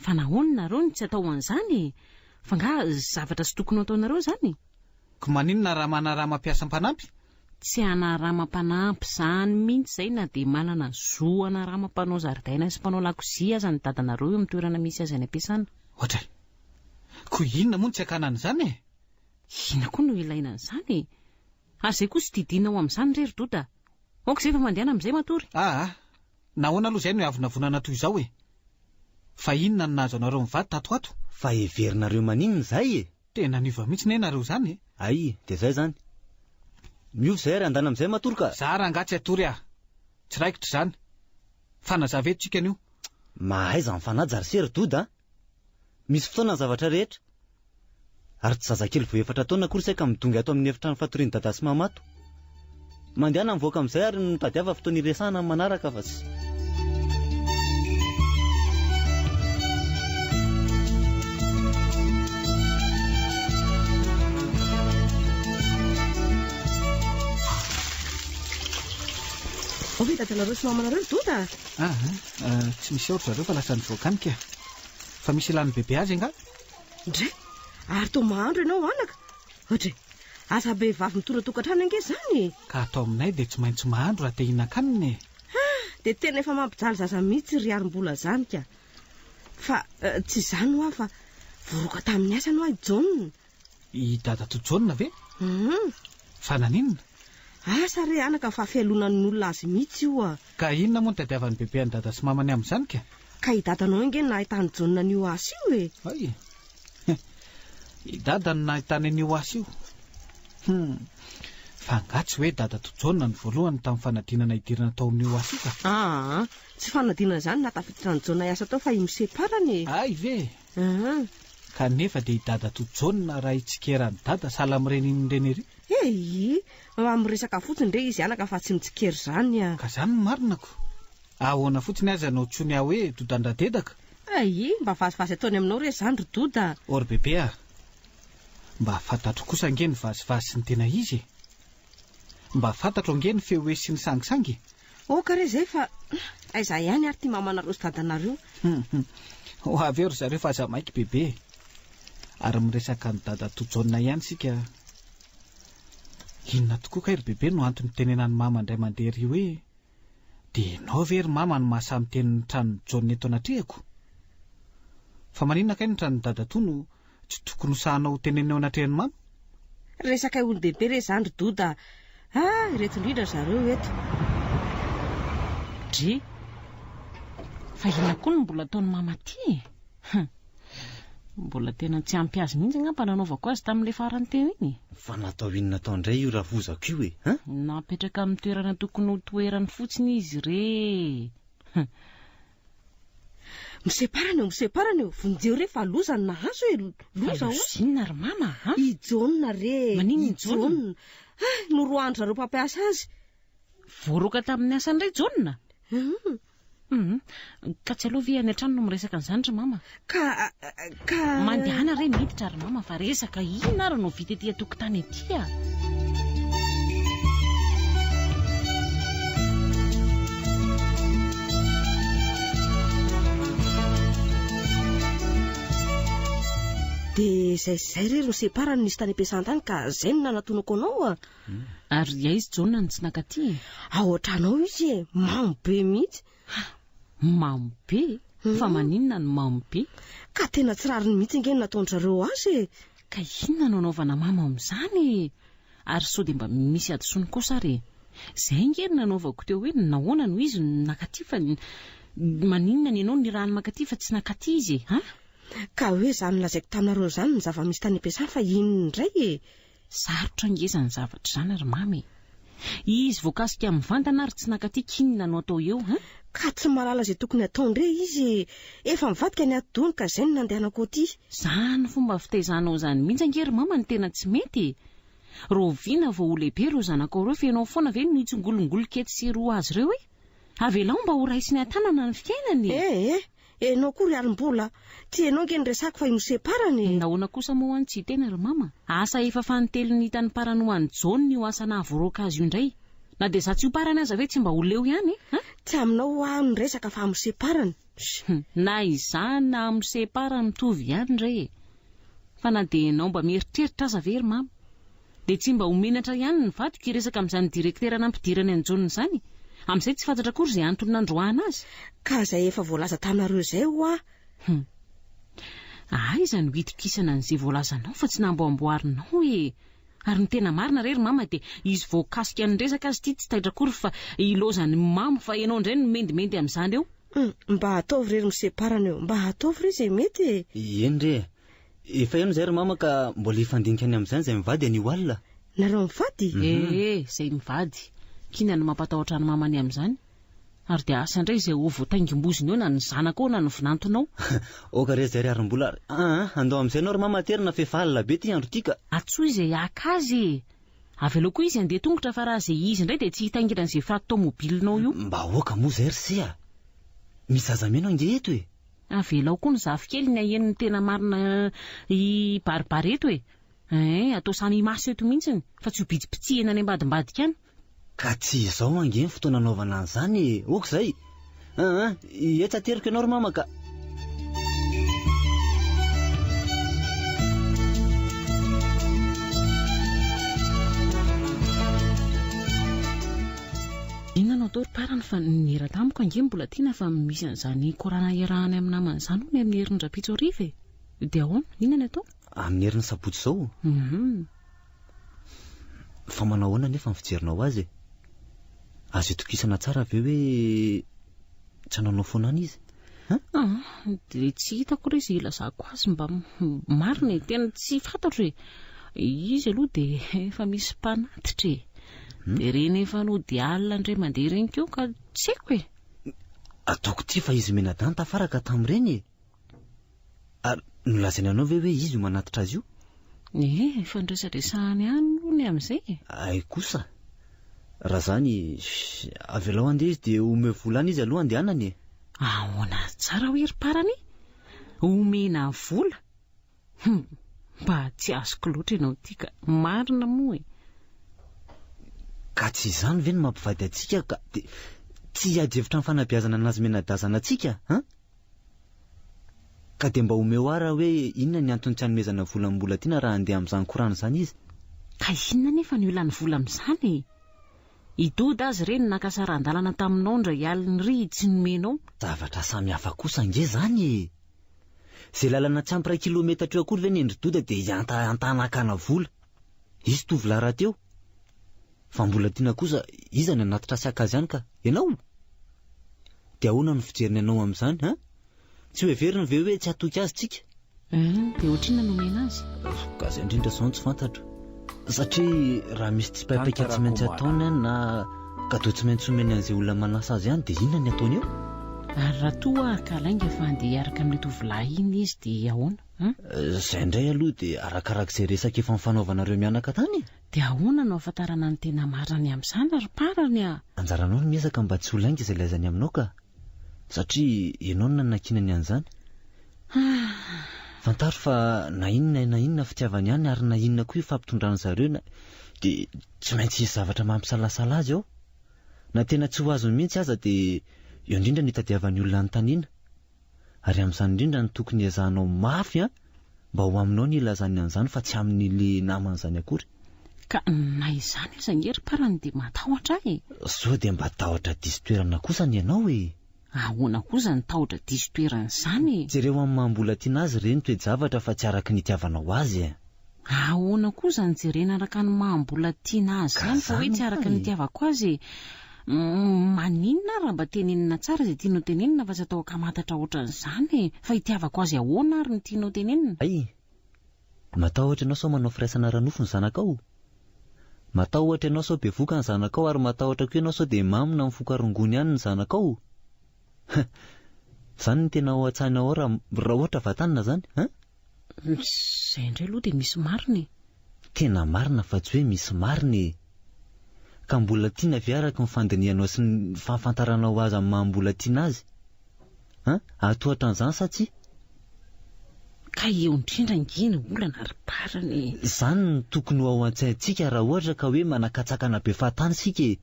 fa nahoana nareo ny tsy atao an'izany fa nga zavatra sy tokony ataonareo zany ko maninona raha mana raha mampiasa mpanampy tsy ana raha mampanampy zany mihitsy zay na dia manana zoana raha mampanao zaridaina sy mpanao lakozia aza ny dadanareo eo amin'ny toerana misy azy any ampiasana ohatra ko inona moa ny tsy akana an'izany inona koa no ilaina an'izany ary zay koa sy didina ao amin'izany rery doda aoka izay fa mandehana amin'izay matory nahoana aloha izay no avonavonana toy izao fa inona no nahazo anareo mivady tato ato fa heverinareo maninona zay tena niova mihitsy ne nareo zany dia zay zany miovy zay ary andana amin'izay matory ka za raha nga tsy atory tsy raikitra zany fanazavetontsika an'io mahaiza ny fanajary sery doda misy fotoana ny zavatra rehetra ary tsy zazakely vo efatra taona kory saika midonga ato amin'ny efitrano fatoriany dada sy mamato mandehana mivoaka amin'izay ary notadiava fotoana iresahana manaraka fa sy hoe dadanareo sy mamanareo dota tsy misy aotra zareo fa lasa ny voakanika fa misy ilany bebe azy nga ndray ary to mahandro ianao anaka ohatra asa be vavy mitoratokatra ange zany ka atao aminay dia tsy maintsy mahandro raha te hinan-kaniny dia tena efa mampijaly zaza mihitsy ry arim-bola zany ka fa tsy zany ho fa voroka tamin'ny asa no John i dada to John ve fa naninona asa re anaka fa fialonan'ny olona azy mihitsy io ka inona moa ny tadiavan'ny bebe any dada sy mamany amin'izany ka i dadanao nge nahitany John n'io asa io i dada no nahitany an'io asa io fangatsy hoe dada tojaona ny voalohany tamin'ny fanadinana idirana tao amin'io asika. Tsy fanadinana izany natafiditra ny jaona iasa tao fa miseparany. Ay ve kanefa dia dada tojaona raha itsikeran'ny dada sahala amin'ireny ery. Miresaka fotsiny re izy anaka fa tsy mitsikery izany. Ka izany no marinako. Ahoana fotsiny aza no tsony aho hoe dodandradedaka. Mba vazivazy ataony aminao re izany ry doda. Or bebe mba fantatro kosa ange ny vazivazy sy ny tena izy. Mba fantatro ange ny feo hoe sy ny sangisangy. Ka re izay fa aiza ihany ary tia mamanareo sy dadanareo. Ho avy eo ry zareo fa aza maiky bebe. Ary miresaka ny dada tojaona ihany sika. Inona tokoa kay ry bebe no antony tenenan'ny mama indray mandeha ry hoe dia ianao ve ry mama no mahasamy tenin'ny tranony jaona eto anatrehako. Fa maninona kay ny tranony dada toa no tsy tokony sahanao tenenao anatrehan'ny mama. Resaka olon-dehibe re izany ry doda. Ireto indrindra zareo eto. Dry fa inona koa no mbola ataon'ny mama ty? Mbola tena tsy ampy azy mihitsy angamba nanaovako azy tamin'ilay farany teo iny. Fa natao inona tao indray io raha vozako io napetraka amin'ny toerana tokony ho toerany fotsiny izy re. Miseparana eo vonjeo re fa lozany nahazo loza inona ry mama ijaona re. Manino ijaona? No roa andro zareo mpampiasa azy. Voaroka tamin'ny asany re jaona? Ka tsy aloha ve any an-trano no miresaka an'izany ry mama? Ka mandehana re miditra ry mama fa resaka ina ary no vita etỳ tokotany etỳ a. dia izay re ro separany nisy tany ampiasantany ka izay no nanantonako anao a. Ary izy jaona no tsy nankaty. Ao an-trano ao izy mamy be mihitsy. Mamy be? Fa maninona ny mamy be? Ka tena tsy rariny mihitsy nge nataony zareo azy. Ka inona no anaovana mama amin'izany? Ary sao dia mba misy adosony kosa re. Izay nge no nanaovako teo hoe nahoana no izy nankaty fa maninona ny ianao ny rano mankaty fa tsy nankaty izy Ka hoe izany lazaiko taminareo izany ny zava-misy tany ampiasana fa inona indray sarotra ngeza ny zavatra izany ary mamy. Izy voakasika mivantana ary tsy nankaty kinona no atao eo ka tsy mahalala izay tokony atao indray izy efa mivadika ny atodony ka izay no nandehanako aty. Izany fomba fitaizanao izany mihitsy angery mama ny tena tsy mety. Roviana vao ho lehibe ro zanako reo fianao foana ve nitsongolongolo-kety sy roa azy ireo avelao mba ho raisiny an-tanana ny fiainany. Enao koa ry arim-bola tianao nge ny resako fa moseparany. Nahoana kosa moa any tsy tena ry mama. Asa efa faniteliny hitany parany ho an'ny jaona io asa nahavoaroka azy io indray. Na dia za tsy ho parany aza ve tsy mba ho leo ihany tsy aminao ny resaka fa moseparany. Na izany na moseparany mitovy ihany re. Fa na dia ianao mba mieritreritra aza ve ry mama dia tsy mba homenatra ihany ny vadiko iresaka amin'izany direktera nampidirany any jaona izany. Amin'izay tsy fantatra kory izay antony nandroahana azy. Ka izay efa voalaza taminareo izay iza no hitokisana n'izay voalazanao fa tsy namboamboarinao ary ny tena marina rery mama dia izy voakasika ny resaka azy ity tsy taitra kory fa ilozany mama fa ianao indray no mendimendy amin'izany eo. Mba ataovy rery moseparana eo mba ataovy re izay mety eny re efa eno izay ry mama ka mbola hifandinika any amin'izany izay mivady any alina. Nareo mivady? Izay mivady. Kina no mampatahotra ny mamany amin'izany. Ary dia asa indray izay ho voataingimboziny eo na ny zanako na ny vinantonao. Oka re izay ry arim-bola andao amin'izay anao ry mama terina fefa alina be ty andro tika. Atsoa izay aka azy. Avelao koa izy andeha tongotra fa raha izay izy indray dia tsy hitaingina izay fiara tomobilinao io. Mba oka moa izay ry sia. Misy zazamena ange eto Avelao koa ny zafikely ny ahenony tena marina i baribary eto atao samy maso eto mihitsiny fa tsy ho bitsipitsihina any ambadimbadika any. Ka tsy izao ange ny fotoana anaovana an'izany oka izay etsa teriko ianao ry mama ka. Inona no atao ry parany fa nera tamiko ange mbola tiana fa misy an'izany korana iarahany amin'ny namany izany ny amin'ny herin-drapitso ariva dia ahoana inona ny atao? Amin'ny herin'ny sabotsy izao fa manao ahoana nefa ny fijerinao azy azo itokisana tsara ve hoe tsy hananao foana any izy dia tsy hitako re izay ilazako azy mba marina tena tsy fantatro izy aloha dia efa misy mpanatitra dia reny efa nody alina indray mandeha reny keo ka tsy haiko e. Ataoko ty fa izy menadany tafaraka tamin'ireny e. Ary nolazainy anao ve hoe izy io manatitra azy io? Efa nresadresahany ihany aloha ny amin'izay e. Ay kosa raha zany avy alao andeha izy dia ome volana izy aloha andehanany e. Ahoana tsara hoe ry-parany omena vola mba tsy azoko loatra ianao ity ka marina moa e. Ka tsy izany ve ny mampivady atsika ka tsy hiady hevitra ny fanabeazana anazy menadazana atsika ka dia mba omeo ara hoe inona ny antony tsy hanomezana vola mbola tiana raha andeha amin'izany korana izany izy. Ka inona nefa ny olany vola amin'izany? Idody azy ireny nakasaran-dalana taminao ndray aliny ry tsy nomenao. Zavatra samy hafa kosa nge zany e. Izay lalana tsy ampy 1 kilometatra eo akory ve ny endri-doda dia antanakana vola. Izy tovolahy rahateo. Fa mbola tiana kosa iza ny anatitra siaka azy ihany ka ianao. Dia ahoana no fijeriny anao amin'izany ha? Tsy hoe verina ve hoe tsy hatoky azy tsika? Dia ohatrina nomena azy. Ka izay indrindra izao tsy fantatro. Satria raha misy tsy paipaka tsy maintsy ataony na kadao tsy maintsy omeny an'izay olona manasa azy ihany dia inona ny ataony eo? Ary raha toa kalainga fa andeha hiaraka amin'ny tovolahy iny izy dia ahoana? Izay indray aloha dia arakarak'izay resaka efa mifanaovanareo mianaka tany. Dia ahoana no ahafantarana ny tena mariny amin'izany ary-parany a? Anjaranao no miezaka mba tsy ho lainga izay laizany aminao ka satria ianao no nanankinany an'izany. Fantaro fa na inona fitiavany ihany ary na inona koa ifampitondrany zareo dia tsy maintsy hisy zavatra mampisalasala azy ao. Na tena tsy ho azony mihitsy aza dia eo indrindra ny hitadiavan'ny olona nytaniana. Ary amin'izany indrindra ny tokony ezahanao mafy mba ho aminao ny ilazany an'izany fa tsy amin'ile naman'izany akory. Ka na izany aza ngery-parany dia matahotra e. Sao dia mba tahotra diso toerana kosa ny ianao e. Ahoana kosa ny tahotra diso toerana izany e. Jereo amin'ny mahambola tiana azy ireny toe-javatra fa tsy araka ny itiavanao azy e. Ahoana kosa ny jerena araka ny mahambola tiana azy izany fa hoe tsy araka ny itiavako azy e. Maninona raha mba tenenina tsara izay tianao tenenina fa tsy atao akamantatra ohatran'izany e. Fa itiavako azy ahoana ary ny tianao tenenina? Ay, matahotra ianao sao manao firaisana ranofo ny zanakao. Matahotra ianao sao be voka ny zanakao ary matahotra koa ianao sao dia mamina ny fokarongony ihany ny zanakao. Izany ny tena ao an-tsaina ao raha ohatra vatanina zany. Izay indray aloha dia misy marina e. Tena marina fa tsy hoe misy marina e. Ka mbola tiana ve araka ny fandinianao sy ny fahafantaranao azy amin'ny mahambola tiana azy? Atohatra an'izany sa tsy? Ka eo indrindra ngeny olana ry-parany. Izany no tokony ho ao an-tsaintsika raha ohatra ka hoe manakatsakana be fahatany sika e.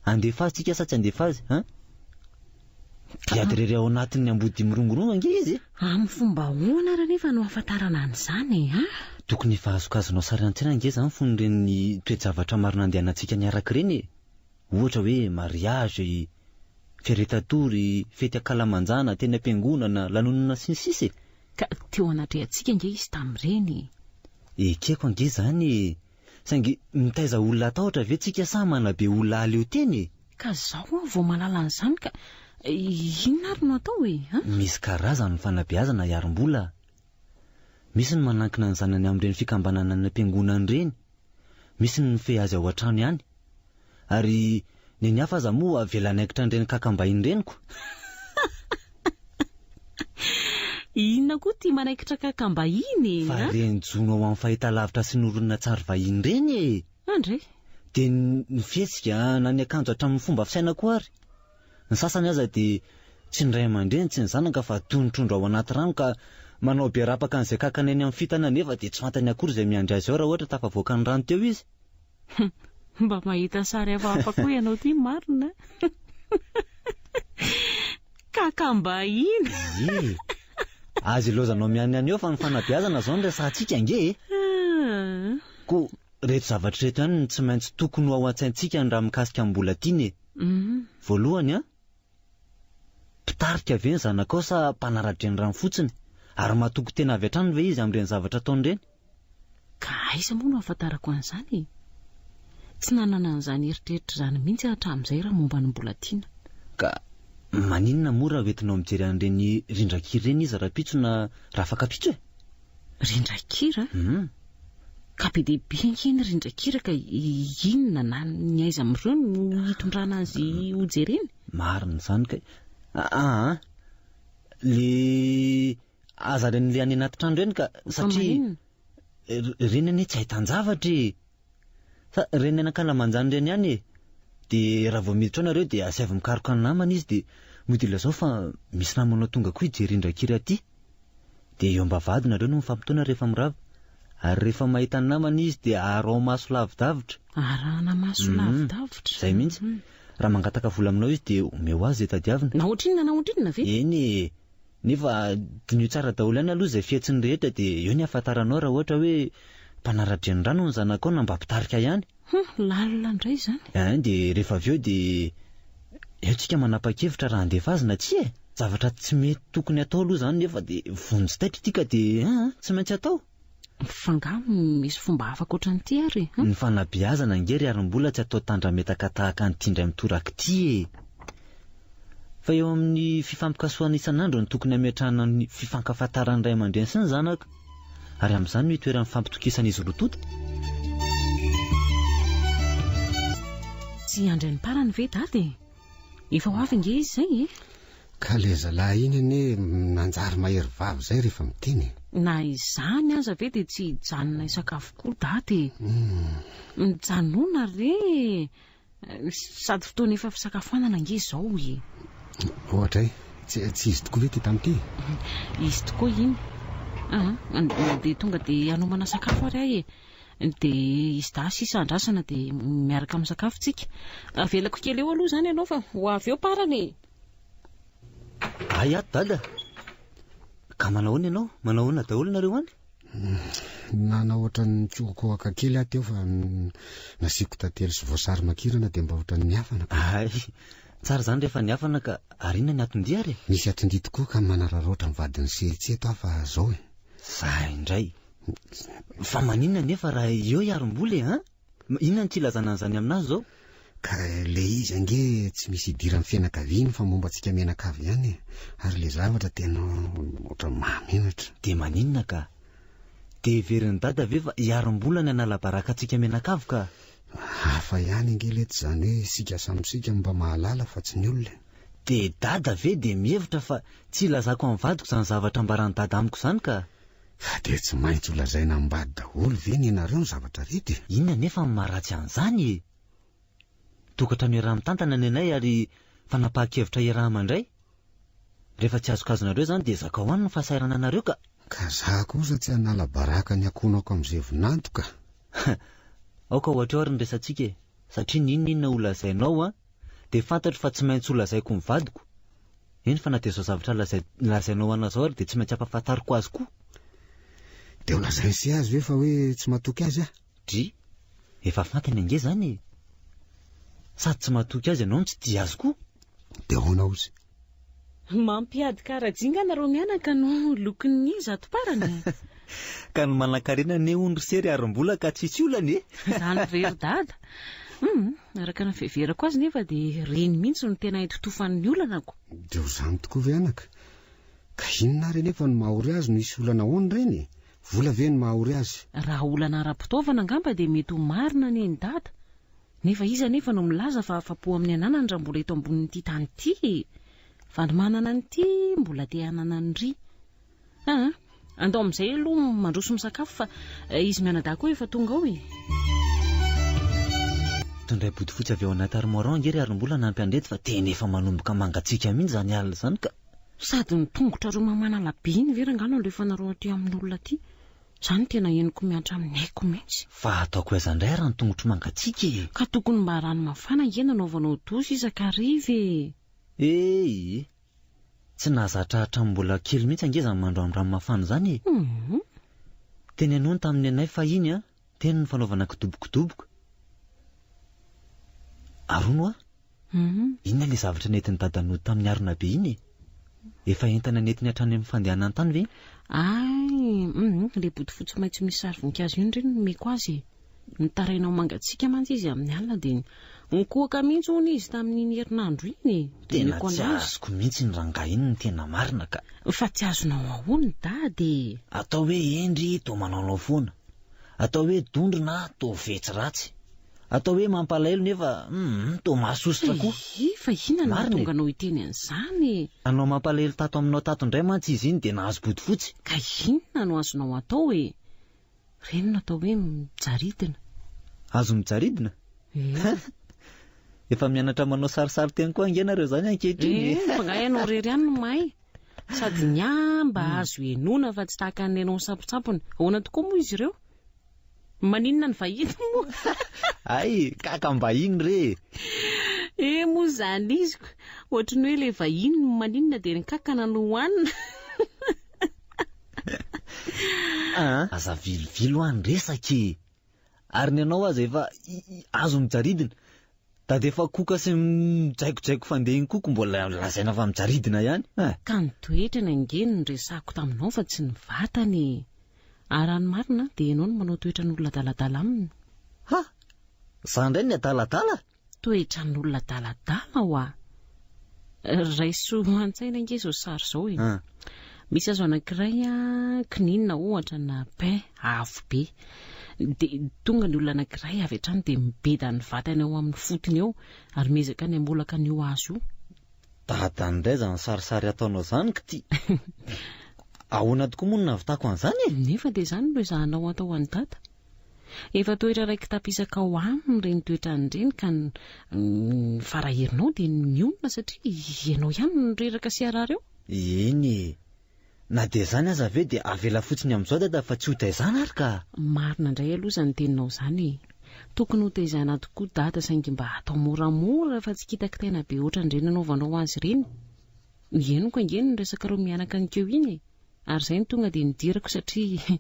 Andefa azy tsika sa tsy andefa azy? Diady irery ao anatin'ny ambody mirongorona nge izy. Amin'ny fomba ahoana raha nefa no ahafantarana an'izany e. Tokony efa azokazonao sary an-tsaina nge izany fony ireny toe-javatra maro nandehanantsika niaraka ireny e. Ohatra hoe mariage, feretatory, fety akalamanjana, teny am-piangonana, lanonana sy ny sisa e. Ka teo anaty antsika nge izy tamin'ireny. Ekeko ange izany e. Saingy mitaiza olona atahotra ve tsika sa manabe olona aleo teny e. Ka zaho vao malala an'izany ka inona ary no atao e? Misy karazany ny fanabeazana hiarom-bola. Misy ny manankina ny zanany amin'ireny fikambanana ny am-piangonana ireny. Misy ny mifehy azy ao an-trano ihany. Ary ny hafa aza moa avelany aikitra an'ireny kakambahiny ireniko. Inona koa tia manaikitra kakambahiny e? Fa ireny jono ao amin'ny fahitalavitra sy noronina tsara vahiny ireny e. Andre? Dia ny fihetsika na ny akanjo hatramin'ny fomba fisaina koa ary. Ny sasany aza dia tsy ny ray aman-dreny tsy ny zanaka fa tonontrondro ao anaty rano ka manao be rapaka an'izay kakana eny amin'ny fitana nefa dia tsy fantany akory izay miandry azy ao raha ohatra tafavoaka ny rano teo izy. Mba mahita sary hafahafa koa ianao ty marina. Kakambahiny. Azy ilozanao mianiany eo fa ny fanabeazana izao ny resantsika nge. Koa reto zavatra reto ihany tsy maintsy tokony ho ao an-tsaintsika raha mikasika amin'ny mbola tiana e. Voalohany mpitarika ve ny zanakao sa mpanaratra ny rano fotsiny ary mahatoky tena avy hatrany ve izy amin'ireny zavatra ataony ireny? Ka aiza moa no ahafantarako an'izany? Tsy nanana an'izany eritreritra izany mihitsy hatramin'izay raha momba ny mbola tiana. Ka maninona moa raha hoentinao mijery an'ireny rindran-kira ireny izy raha pitso na raha afaka pitso e? Rindran-kira? ka be dehibe iny rindrakiraka inona na ny aiza amin'ireo no hitondrana azy ho jereny. Marina izany ka le aza ren'le any anaty trano reny ka satria reny anie tsy ahitan-javatra reny anakalamanjany reny ihany dia raha vao miditra ao nareo dia asy avy mikaroka ny namana izy dia mody lazao fa misy namanao tonga koa hijerindrakira aty dia eo ambavady nareo no mifampitoana rehefa mirava ary rehefa mahita ny namana izy dia arao maso lavidavitra. Arahana maso lavidavitra izay mihitsy raha mangataka vola aminao izy dia omeo azy tadiavina. Nahoatrinona ve? Eny nefa dinio tsara daholo ihany aloha izay fihetsiny rehetra dia eo ny ahafantaranao raha ohatra hoe mpanaratra rano ny zanakao na mba mpitarika ihany. Lalina indray izany. Dia rehefa avy eo dia eo tsika manapa-kevitra raha handefa azy na tsy zavatra tsy mety tokony atao aloha izany nefa dia vonjy-taitra tika dia tsy maintsy atao. Fangamo misy fomba afaka ohatran'ity ary. Ny fanabeazana ngery ary mbola tsy atao tandrametaka tahaka nytindray mitoraka ity fa eo amin'ny fifampikasoana isan'andro ny tokony hametrahana ny fifankafantaran'ny ray aman-dreny sy ny zanaka ary amin'izany no hitoeran'ny fampitokisana izy roa tota. Tsy andray ny parany ve dady? Efa ho avy nge izy izay ka le zalahy iny anie nanjary mahery vavy izay rehefa miteny. Na izany aza ve dia tsy hijanona isakafo koa dady. Mijanona re sady fotoana efa fisakafoanana nge izao ohatra tsy izy tokoa ve ty tamin'ity? Izy tokoa iny dia tonga dia hanomana sakafo ary dia izy da sisa andrasana dia miaraka amin'ny sakafo tsika. Avelako kely eo aloha izany ianao fa ho avy eo parany. Ay ato dada ka manahoana ianao? Manahoana daholo nareo any? Nana ohatra ny koakoaka kely ato eo fa nasiako tantely sy voasary makirana dia mba ohatra ny miafana. Ay tsara izany rehefa niafana ka arina ny atondia ary? Misy atondia tokoa ka manararoatra ny vadiny sehetseto aho fa zao Zay indray fa maninona nefa raha eo iarombola inona ny tsy ilazana an'izany aminazy zao? Ka le izy ange tsy misy idirany fianakaviany fa momba antsika mianakavy ihany ary le zavatra tena ohatra mahamenatra. Dia maninona ka? Dia heverin'ny dada ve fa iarombola ny anala-baraka antsika mianakavy ka? Hafa ihany ange lety izany hoe sika samysika mba mahalala fa tsy ny olona. Dia dada ve dia mihevitra fa tsy ilazako amin'ny vadiko izany zavatra mbarany dada amiko izany ka? Dia tsy maintsy holazaina ambady daholo ve ny ianareo ny zavatra rety? Inona nefa ny maharatsy an'izany tokatrano iaraha mitantana ny anay ary fanapahan-kevitra iaraha mandray rehefa tsy azokazonareo izany dia zaka hoany ny fahasairana anareo ka za kosa tsy hanala baraka ny akonako amin'izay vonanto ka. Aoka ohatra eo ary ny resantsika satria ninona holazainao dia fantatro fa tsy maintsy holazaiko ny vadiko. Eny fa na dia izao zavatra lazainao anazao ary dia tsy maintsy ampahafantariko azy koa. Dia holazay sy azy ve fa hoe tsy mahatoky azy Dry efa fantany ange izany sady tsy mahatoky azy ianao no tsy dia azy koa. Dia ahoana ozy? Mampiady karajinga nareo mianaka no lokon'ny zato parany. Ka ny manan-karena ne ondry sery arom-bola ka tsisy olany Izany very dada. Araka ny fiheverako azy nefa dia reny mihitsy no tena hitotofan'ny olanako. Dia ho izany tokoa ve anaka? Ka inona ary nefa ny mahory azy no isy olana hoany reny? Vola ve ny mahory azy? Raha olana ara-pitaovana angamba dia mety ho marina ny eny dada. Nefa izy nefa no milaza fa afa-po amin'ny ananany raha mbola eto ambonin'ity tany ity. Fa ny manana n'ity mbola te hanana ny ry. Andao amin'izay aloha mandroso misakafo fa izy mianadahy koa efa tonga ao Tondray body fotsy avy ao anaty armoire angery ary mbola nampiandrety fa tena efa manomboka mangatsika mihitsy izany alina izany ka. Sady ny tongotra roa mamanala be ny verangano rehefa nareo aty amin'ny olona aty. Izany tena henoko miantra amin'ny aiko mihitsy. Fa ataoko aiza indray ary ny tongotro mangatsika Ka tokony mba rano mafana ngena nanaovanao doso isakariva tsy nahazatra hatramin'ny mbola kely mihitsy angeza ny mandro amin'ny rano mafana izany teny anony tamin'ny anay fa iny tena ny fanaovana kidobokidoboka arono inona le zavatra nentin'ny dadanody tamin'ny arona be iny efa entana nentiny hatrany amin'ny fandehanany tany ve? Le body fotsy maitso misy sary voninkazo iny reny meko azy nitarainao mangatsika mantsy izy amin'ny alina dia nikoaka mihitsy hono izy tamin'iny herinandro iny. Tena tsy azoko mihitsy ny rangahy iny ny tena marina ka. Fa tsy azonao ahoana dady? Atao hoe endry to manaonao foana atao hoe dondrona to vetsy ratsy, atao hoe mampalaelo nefa to mahasositra koa. Fa inona no tonga no hiteny an'izany? Anao mampalaelo tato aminao tato indray mantsy izy iny dia nahazo body fotsy. Ka inona no azonao atao e? Reny no atao hoe mijaridina. Azo mijaridina? Efa mianatra manao sarisary teny koa angenareo zany ankehitriny. Mba ianao rery ihany no mahay. Sady nyamba azo enona fa tsy tahaka ny ianao sapotsapony. Ahoana tokoa moa izy ireo? Maninona ny vahiny moa? Ay, kakam-bahiny re. Moa zany iziko. Ohatrany hoe ilay vahiny no maninona dia ny kakana no hohanina. Aza vilivily ho any resaka. Ary ny anao aza efa azo mijaridina. Da efa koka sy mijaikojaiko fandeha iny koa mbola lazaina fa mijaridina ihany. Ka ny toetra ny angeny ny resako taminao fa tsy ny vatany. Ary ny marina dia ianao no manao toetra n'olona daladala aminy. Ha! Za indray ny adaladala? Toetra n'olona daladala hoa. Raiso an-tsaina ange izao sary izao e. Misy azo anankiray kininina ohatra na pain avo be. Dia tonga ny olona anankiray avy hatrany dia mibeda ny vatany ao amin'ny fotony eo ary mezaka ny ambolaka n'io azo io. Dada ndray zany sarisary ataonao zany ka ty. Ahoana tokoa moa no navitako an'izany e? Nefa dia izany no ezahanao atao an'i dada. Efa toetra raiky tapisaka ao aminy ireny toetra ireny ka ny faraherinao dia mionona satria ianao ihany no reraka sy arara eo. Eny na dia izany aza ve dia avela fotsiny amin'izao dada fa tsy ho taizana ary ka. Marina indray aloha izany teninao izany. Tokony ho taizana tokoa dada saingy mba atao moramora fa tsy kitaka tena be ohatran' ireny anaovanao azy ireny. Henoko angeny ny resaka reo mianaka an'ikeo iny e. Ary izay ny tonga dia nidirako satria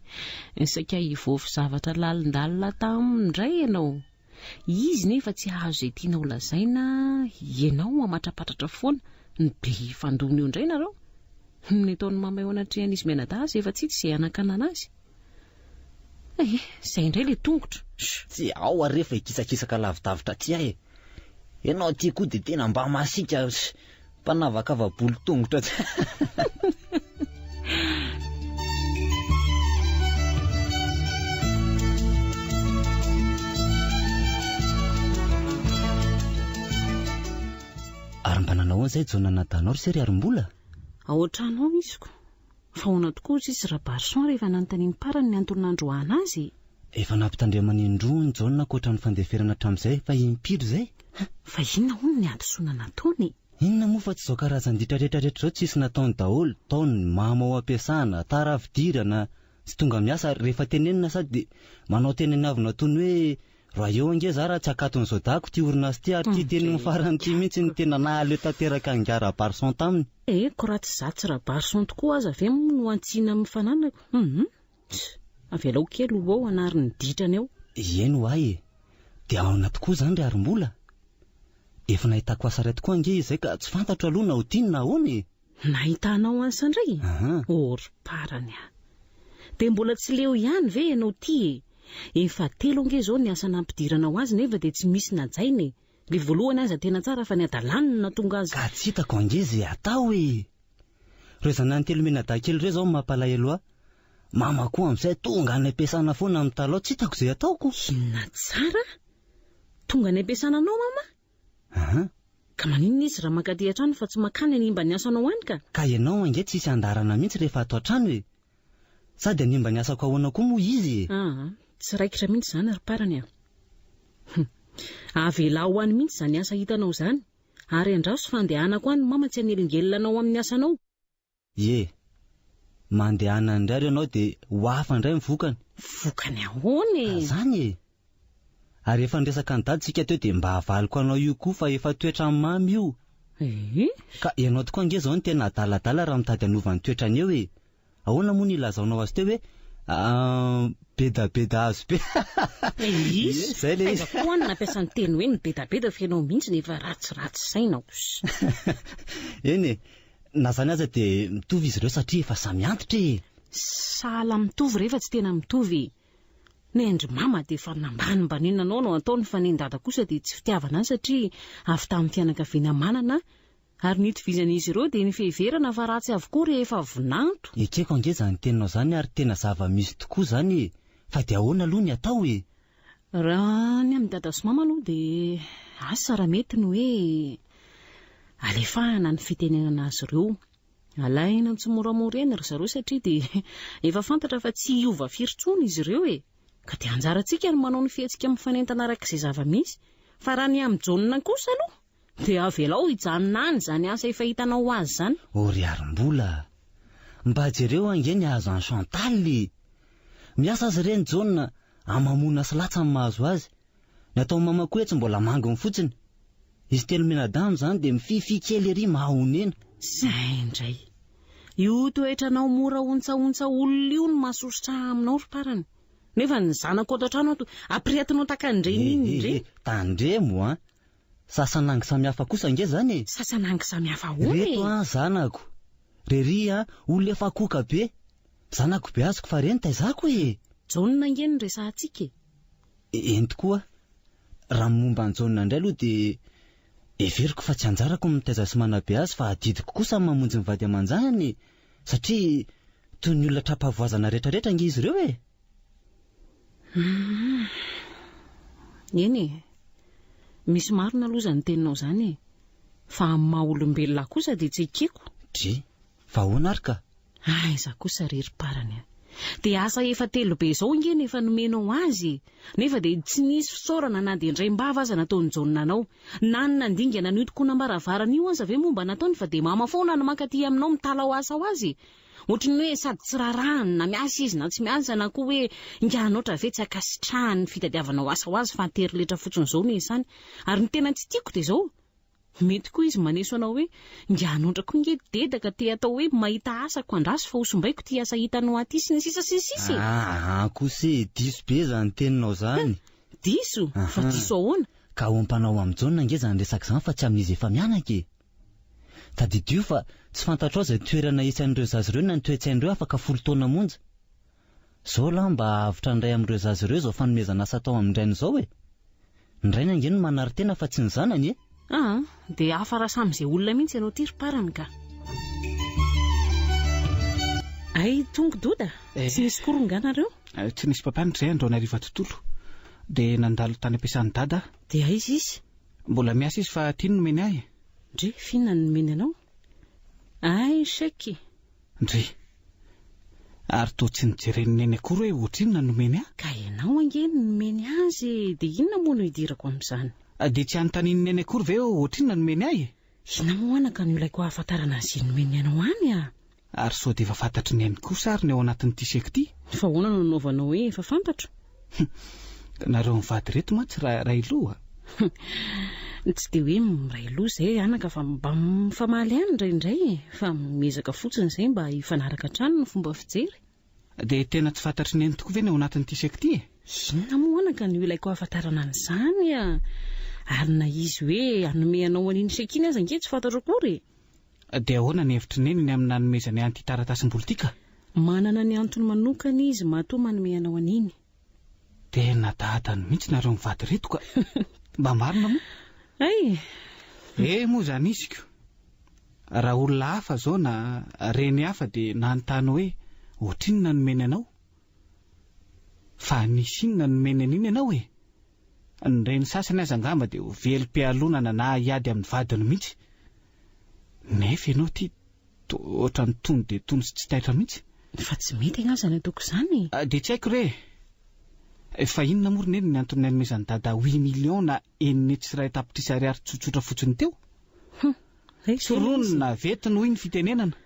saika hivovy zavatra lalindalina tamindray ianao. Izy nefa tsy ahazo izay tianao lazaina, ianao mamatrapatratra foana ny be fandona io indray nareo. Ny taon'ny mama eo anatrehany izy menadazy efa tsy izay anakana anazy. Izay indray ilay tongotra. Tsy ao ary rehefa hikisakisaka lavidavitra ty ahy. Ianao ty koa dia tena mba masika mpanavakava-bolo tongotra. Ary mba nanao an'izay jona natanao ry sery arim-bola? Ao an-trano iziko. Fa ahoana tokoa sisy rabarison rehefa nanontaniany parany ny antony nandroahana azy. Efa nampitandremany indroa ny jaona ankoatra ny fandeferana hatramin'izay fa impiry izay. Fa inona hono ny adosona nataony? Inona moa fa tsy izao karazan-ditra rehetrarehetra izao tsisy nataony daholo, taony mama ao ampiasana, taravidirana, tsy tonga miasa rehefa tenenina sady manao teneny avy natony hoe roa ange za raha tsy akaton'izao dako ty orinasy ty ary ty teny farany ty mihitsy ny tena nahaleo tanteraka ny rabarison taminy. Ko raha tsy zatsy rabarison tokoa aza ve no antsiana amin'ny fananako. Avelao kely ho ao anariny ditrany eo. Eny ho ay e. Dia ahoana tokoa izany ry arim-bola? Efa nahitako asa tokoa ange izay ka tsy fantatro aloha na ho tiany na ahoana e. Nahitanao ansa indray? Ry parany a. Dia mbola tsy leo ihany ve ianao ty e? Efa 3 ange izao ny asa nampidiranao azy nefa dia tsy misy najainy. Le voalohany aza tena tsara fa ny adalanina na tonga azy. Ka tsy hitako ange izay atao e. Reo zanany telo menadahakely ireo izao mampalahelo ahy. Mama koa amin'izay tonga any ampiasana foana amin'ny talao tsy hitako izay ataoko. Inona tsara? Tonga any ampiasana anao mama? Ka maninona izy raha mankaty an-trano fa tsy makany animba ny asanao any ka? Ka ianao ange tsisy andarana mihitsy rehefa ato an-trano e. Sady animba ny asako ahoana koa moa izy e. Tsy raikitra mihitsy izany ary parany a. Avela ho any mihitsy izany asa hitanao izany. Ary andraso fandehanako any mama tsy hanelingelinanao amin'ny asanao. Mandehana indray ianao dia ho hafa indray ny vokany. Vokany ahoana e? Zany e. Ary efa niresaka ny daditsika teo dia mba havaliko anao io koa fa efa toetra mamy io. Ka ianao tokoa ange izao ny tena adaladala raha mitady hanovany toetrany eo e. Ahoana moa ny ilazaonao azy teo hoe bedabeda azo be. Izay le izy. Koa ny nampiasa ny teny hoe ny bedabeda fa ianao mihitsy nefa ratsiratsy sainao. Eny e. Na zany aza dia mitovy izy ireo satria efa samy antitra e. Sahala mitovy rehefa tsy tena mitovy. Ny andry mama dia efa nambanimbanina anao no ataony fa ny dada kosa dia tsy fitiavana satria avy tamin'ny fianakaviana manana ary nitovizan'izy ireo dia ny fiheverana fa ratsy avokoa rehefa vonanto. Ekeko ange zany teninao zany ary tena zava-misy tokoa zany e. fa dia ahoana aloha ny atao e? Raha ny amin'ny dada sy mama aloha dia asa raha mety ny hoe alefahana ny fitenenana azy ireo. Alaina tsy moramora eny ry zareo satria dia efa fantatra fa tsy hiova firy-tsony izy ireo e. Ka dia anjarantsika ny manao ny fihetsika mifanentana arak'izay zava-misy. Fa raha ny amin'ny jonina kosa aloha dia avelao hijanona any izany asa efa hitanao azy zany. Ry arim-bola, mba jereo angeny azo any Chantal. Miasa azy ireny John amamona sy latsa ny mahazo azy. Ny atao mama koa tsy mbola mangony fotsiny. Izy telo menadamo zany dia mififi kely ery mahonena. Zay indray. Io toetranao mora ontsaontsa olona io no mahasosotra aminao ry parany. Nefa ny zanako ato an-trano ato ampirehetinao takan'ireny iny indray. Tandremo a. Sasan'angy samihafa kosa ange zany e. Sasan'angy samihafa hono e. Reto a zanako. Rery a olona efa koka be. Zanako be azoko fa reny taizako e. Jaunina angeny resahantsika e. Eny tokoa. Raha momba ny Jaunina indray aloha dia everiko fa tsy anjarako mitaiza sy manabe azy fa adidiko kosa mamonjy ny vady aman-janany satria toy ny olona trapavoazana rehetrarehetra nge izy ireo e. Eny e. Misy marina aloha zany teninao zany e. Fa amin'ny maha-olombelona kosa dia tsy ikiko. Dri, fa ahoana ary ka? Aiza kosa rery parany. Dia asa efa telo be izao ingeny efa nomenao azy. Nefa dia tsy nisy fisaorana na dia indray-mbava aza nataony Jaunina anao. Na ny nandingana noitokona ambaravarana io aza ve momba nataony fa dia mama foana no mankaty aminao mitalao asa ho azy. Ohatry ny hoe sady tsy rarahany na miasa izy na tsy miasa na koa hoe inganoatra ve tsy akasitrahany fitadiavanao asa ho azy fa tery letra fotsiny izao no isany. Ary ny tena tsy tiako dia izao. Mety koa izy maneso anao hoe inganoatra koa inge dedaka te atao hoe mahita asako andraso fa osombaiko ty asa hitanao aty sy ny sisa sisisy. Kose diso be zany teninao zany. Diso? Fa diso ahoana? Ka ompanao amin'ny Jaunina nge zany resaka zany fa tsy amin'izy efa mianaka e. Tadidio fa tsy fantatrao izay toerana isan'ireo zazy ireo na ny toe-tsain'ireo afaka 10 taona monja. Zao la mba avitra ndray amin'ireo zazy ireo izao fanomezana asa tao amin'irainy izao e. Ny rainy angeny no manary tena fa tsy ny zanany e. Dia hafa raha sam'izay olona mihitsy ianao ty ry parany ka. Ay tonga doda. Tsy nisy koronganareo? Tsy nisy mpampanitra izay andro anariva tontolo. Dia nandalo tany ampiasan'ny dada. Dia aiza izy? Mbola miasa izy fa tiany nomeny ahy. Ndry, finona ny nomeny anao? Ay, seky. Ndry. Ary toa tsy nijereny neny akory hoe ohatrinona nomeny ahy. Ka ianao angeny nomeny azy, dia inona moa no hidirako amin'izany? Dia tsy anontaniany neny akory ve ohatrinona nomeny ahy. Ina moana ka no ilaiko hahafantarana azy nomeny anao any a? Ary sao dia efa fantatry ny any kosa ary ny ao anatin'ity sekty. Fa ahoana no nanaovanao hoe efa fantatra? Nareo mivady reto mantsy raha iloha. Tsy dia hoe miray loha izay anaka fa mba mifamaly ihany indraindray fa miezaka fotsiny izay mba hifanaraka hatrany ny fomba fijery. Dia tena tsy fantatry ny eny tokoa ve ny ao anatin'ity sekty e? Inona moana ka no ilaiko hahafantarana an'izany a? Ary na izy hoe hanome anao an'iny sekiny aza ange tsy fantatra akory. Dia ahoana ny hevitry neniny amin'ny nanomezany an'ity taratasym-bola ity ka? Manana ny antony manokana izy matoa manome anao an'iny. Tena dadany mihitsy nareo mivady reto ka. Mba marina moa? Ay. Moa zany isiko. Raha olona hafa zao na reny hafa dia nanontany hoe ohatrinona nomeny anao. Fa nisy inona nomeny an'iny ianao e. Ny reny sasany aza angamba dia ho velom-pialonana na hiady amin'ny vadiny mihitsy. Nefa ianao ty ohatrany tony dia tony sy tsy taitra mihitsy. Fa tsy mety angaza ny ataoko izany. Dia tsy haiko re. Fa inona moa ry ny antony nanomezany dada 8 millions na eniny tsy iray tapitrisa ariary tsotsotra fotsiny teo. Soronina vety no iny fitenenana.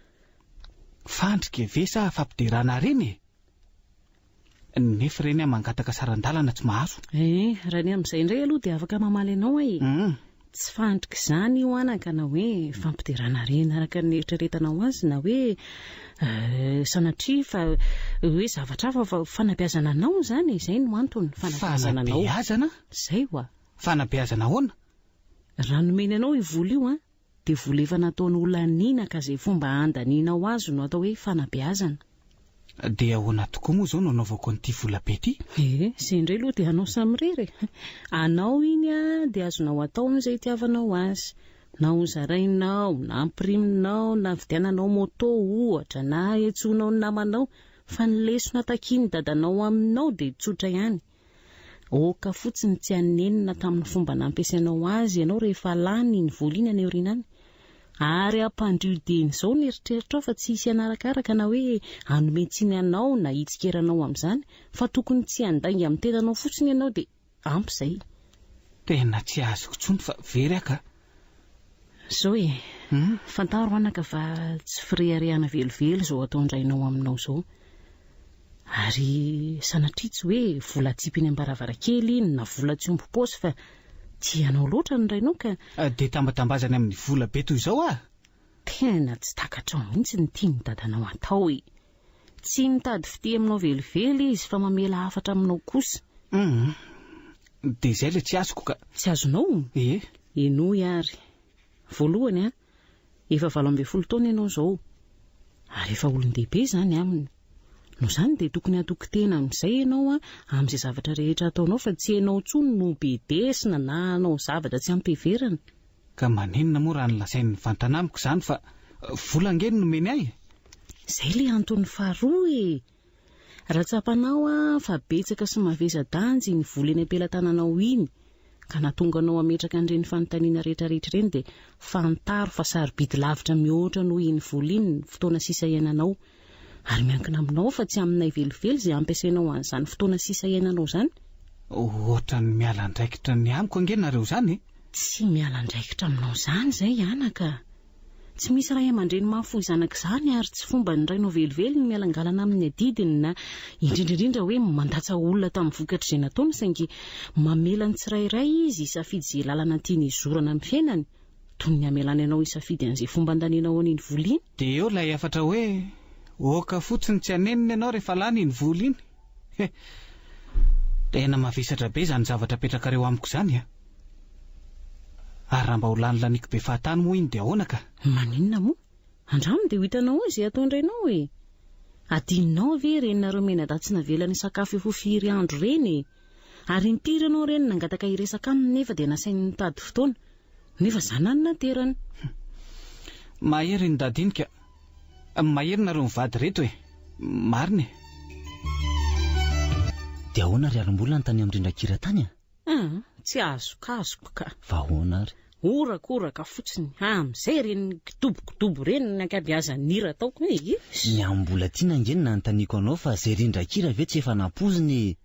Fandrika ve sa fampiderana reny e. Nefa reny mangataka sarandalana tsy mahazo. Raha ny amin'izay indray aloha dia afaka mamaly anao e. Tsy fandrika izany io anaka na hoe fampiderana reny araka ny eritreretanao azy na hoe sanatria fa hoe zavatra hafa fa fanabeazana anao izany. Izay no antony fanabeazana anao. Fanabeazana? Izay hoa. Fanabeazana ahoana? Raha nomeny anao vola io dia vola efa nataony olona nina ka izay fomba andaniana ho azy no atao hoe fanabeazana. Dia ahoana tokoa moa izao no anaovako an'ity vola be ity? Izay indray aloha dia anao samirery. Anao iny dia azonao atao amin'izay itiavanao azy. Na hozarainao, na ampirimina, na vidiananao moto ohatra, na etsonao ny namanao. fa ny lesona takiny dadanao aminao dia tsotra ihany. Oka fotsiny tsy anenina tamin'ny fomba nampiasainao azy ianao rehefa lany ny volina any aorianany. Ary ampandriodeny izao ny eritreritra ao fa tsy hisy anarakaraka na hoe anomentsiny anao na hitsikeranao amin'izany, fa tokony tsy andainga amin'ny tenanao fotsiny ianao dia ampy izay. Tena tsy azoko tsony fa very aka. Zao fantaro anaka fa tsy fireharehana velively izao atao indrainao aminao izao. Ary sanatria tsy hoe vola tsipiny ambaravarakely na vola tsy omby paosy fa tianao loatra ny rainao ka dia tambatambazany amin'ny vola be toy izao tena tsy takatra mihitsy ny tiany dadanao atao tsy mitady fity aminao velively izy fa mamela hafatra aminao kosa. Dia izay le tsy azoko ka. Tsy azonao? Enoy ary. Voalohany efa 12 taona ianao izao ary efa olon-dehibe izany aminy. No izany dia tokony atoko tena amin'izay ianao amin'izay zavatra rehetra ataonao fa tsy ianao tsony no be desina na anao zavatra tsy ampiheverana. Ka manenina moa raha nolazain'ny fantanamiko izany fa volangeny nomeny ahy. Izay le antony faharoa ratsapanao fa betsaka sy maveza-danjy ny vola eny ampelantananao iny ka natonganao ametraka an'ireny fanontaniana rehetrarehetra ireny dia fantaro fa sarobidy lavitra mihoatra noho iny vola iny ny fotoana sisa iainanao. Ary miankina aminao fa tsy aminay velively izay ampiasainao an'izany fotoana sisa iainanao izany. Ohatra ny miala andraikitra ny amiko angenareo izany. Tsy miala andraikitra aminao izany izay anaka. Tsy misy ray aman-dreny mahafoy zanak'izany ary tsy fomba ny rainao velively ny mialangalana amin'ny adidiny na indrindraindrindra hoe mandatsa olona tamin'ny vokatra izay nataony saingy mamela ny tsirairay izy isafidy izay lalana tiany izorana amin'ny fiainany toy ny amelana ianao isafidy an'izay fomba andaninao an'iny vola iny. Dia eo ilay afatra hoe oka fotsiny tsy anenina ianao rehefa lany iny vola iny. Tena mavesatra be izany zavatra petrakareo amiko izany ary raha mba ho lany laniko be fahatany moa iny dia ahoana ka? Maninona moa? Andramony dia ho hitanao izay atao indrainao adininao ve reny nareo menadatsy navelany sakafo efa firy andro reny ary impiry ianao reny nangataka hiresaka aminy nefa dia nasainy nitady fotoana nefa zanany naterany. Mahery ny dadinika. Mahery nareo mivady reto mariny. Dia ahoana ry alombola ny tany amin'Rindrakira tany tsy azokazoko ka. Fa ahoana ary? Orakoraka fotsiny amin'izay reny kitobokotobo reny ny ankabeazan'ny hira ataoko ny ambola tiana angenina notaniako anao fa izay Rindrakira ve tsy efa napoziny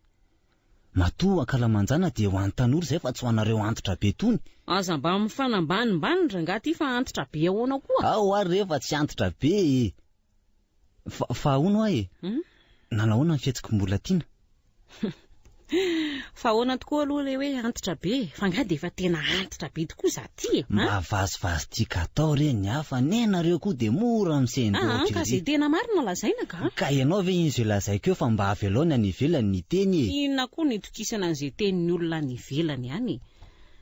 matoa ankalamanjana dia ho an'ny tanora izay fa tsy ho anareo antitra be tony. Aza mba mifanambanimbany rangaty fa antitra be ahoana koa. Ao ary rehefa tsy antitra be fa ahoana nanahoana ny fihetsikim-bola tiana? Fa ahoana tokoa aloha le hoe antitra be fa nga dia efa tena antitra be tokoa za ty mavazivazy tiaka atao reny hafa nenareo koa dia mora misendroatra ka izay tena marina lazaina ka ianao ve iny izay lazaiko eo fa mba avelao ny ivelany ny teny inona koa ny tokisana an'izay tenin'ny olona ny ivelany ihany.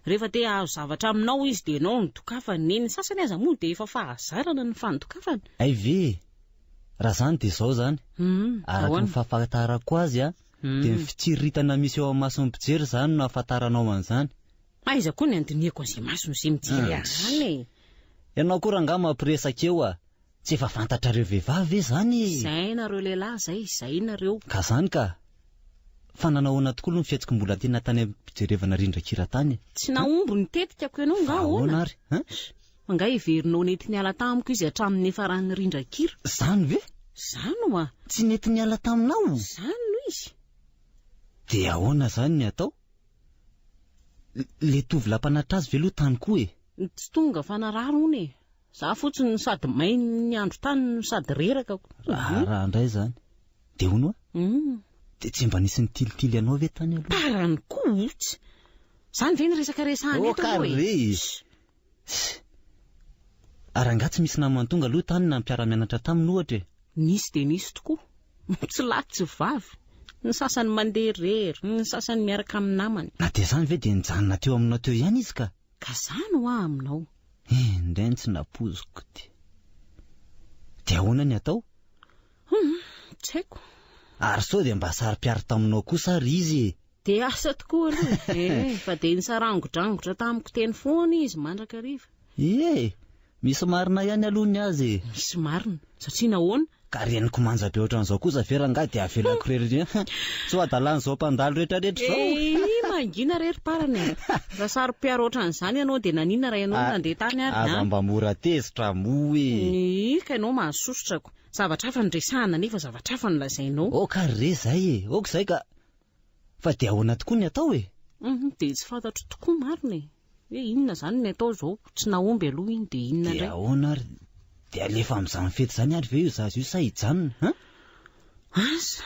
Rehefa te azo zavatra aminao izy dia ianao ny tokafany neny sasany aza moa dia efa fahazarana ny fanotokafany. Ay ve raha izany dia izao izany araka ny fahafantarako azy dia ny fitsiritana misy eo amin'ny mason'ny mpijery izany no ahafantaranao an'izany. Aiza koa ny andiniako an'izay masony izay mijery azany ianao koa ranga mampiresaka eo tsy efa fantatrareo vehivavy izany. Izay nareo lehilahy izay nareo. Ka izany ka fa nanahoana tokoa aloha ny fihetsikim-bola tena tany ampijerevana Rindrakira tany. Tsy naombo ny tetikako ianao nga ahoana ary nga hiverinao nety niala tamiko izy hatramin'ny efa ran'ny Rindrakira. Izany ve? Izany tsy nety niala taminao? Izany no izy. Dia ahoana izany ny atao? Le tovolahy-panatra azy ve aloha tany koa tsy tonga fa nararo hony za fotsiny sady mainy ny andro tany sady reraka raha indray izany dia hono dia tsy mba nisy ny tilitily ianao ve tany aloha? Parany kotsy izany ve ny resaka resahany eto ary anga tsy misy namana tonga aloha tany na mpiara-mianatra taminy ohatra nisy dia nisy tokoa tsy lahy tsy vavy ny sasany mandeha rery ny sasany miaraka amin'ny namany. Na dia izany ve dia nijanona teo aminao teo ihany izy ka izany ho aminao indray tsy napoziko dia ahoana ny atao? Tsy haiko. Ary sao dia mba sary-piary taminao kosa ry izy dia asa tokoa aloha fa dia nisarangodrangotra tamiko teny foana izy mandrakariva. Misy marina ihany aloha ny azy. Misy marina satria nahoana ka reniko manja be ohatran'izao kosa veranga dia avelako rery so adalany zao mpandalo rehetrarehetra zao mangina rery parany raha sary-piaro ohatran'izany ianao dia nanina raha ianao nandeha tany ary mba mora tezitra moe ka ianao mahasosotrako zavatra hafa nydresahana nefa zavatra hafa nolazainao ka re zay ok zay ka fa dia ahoana tokoa ny atao e dia tsy fantatro tokoa marina hoe inona zany ny atao zao tsy naomby aloha iny dia inona dia ahoana ary dia alefa amin'izany fety zany ary ve io zazy io sa hijanona asa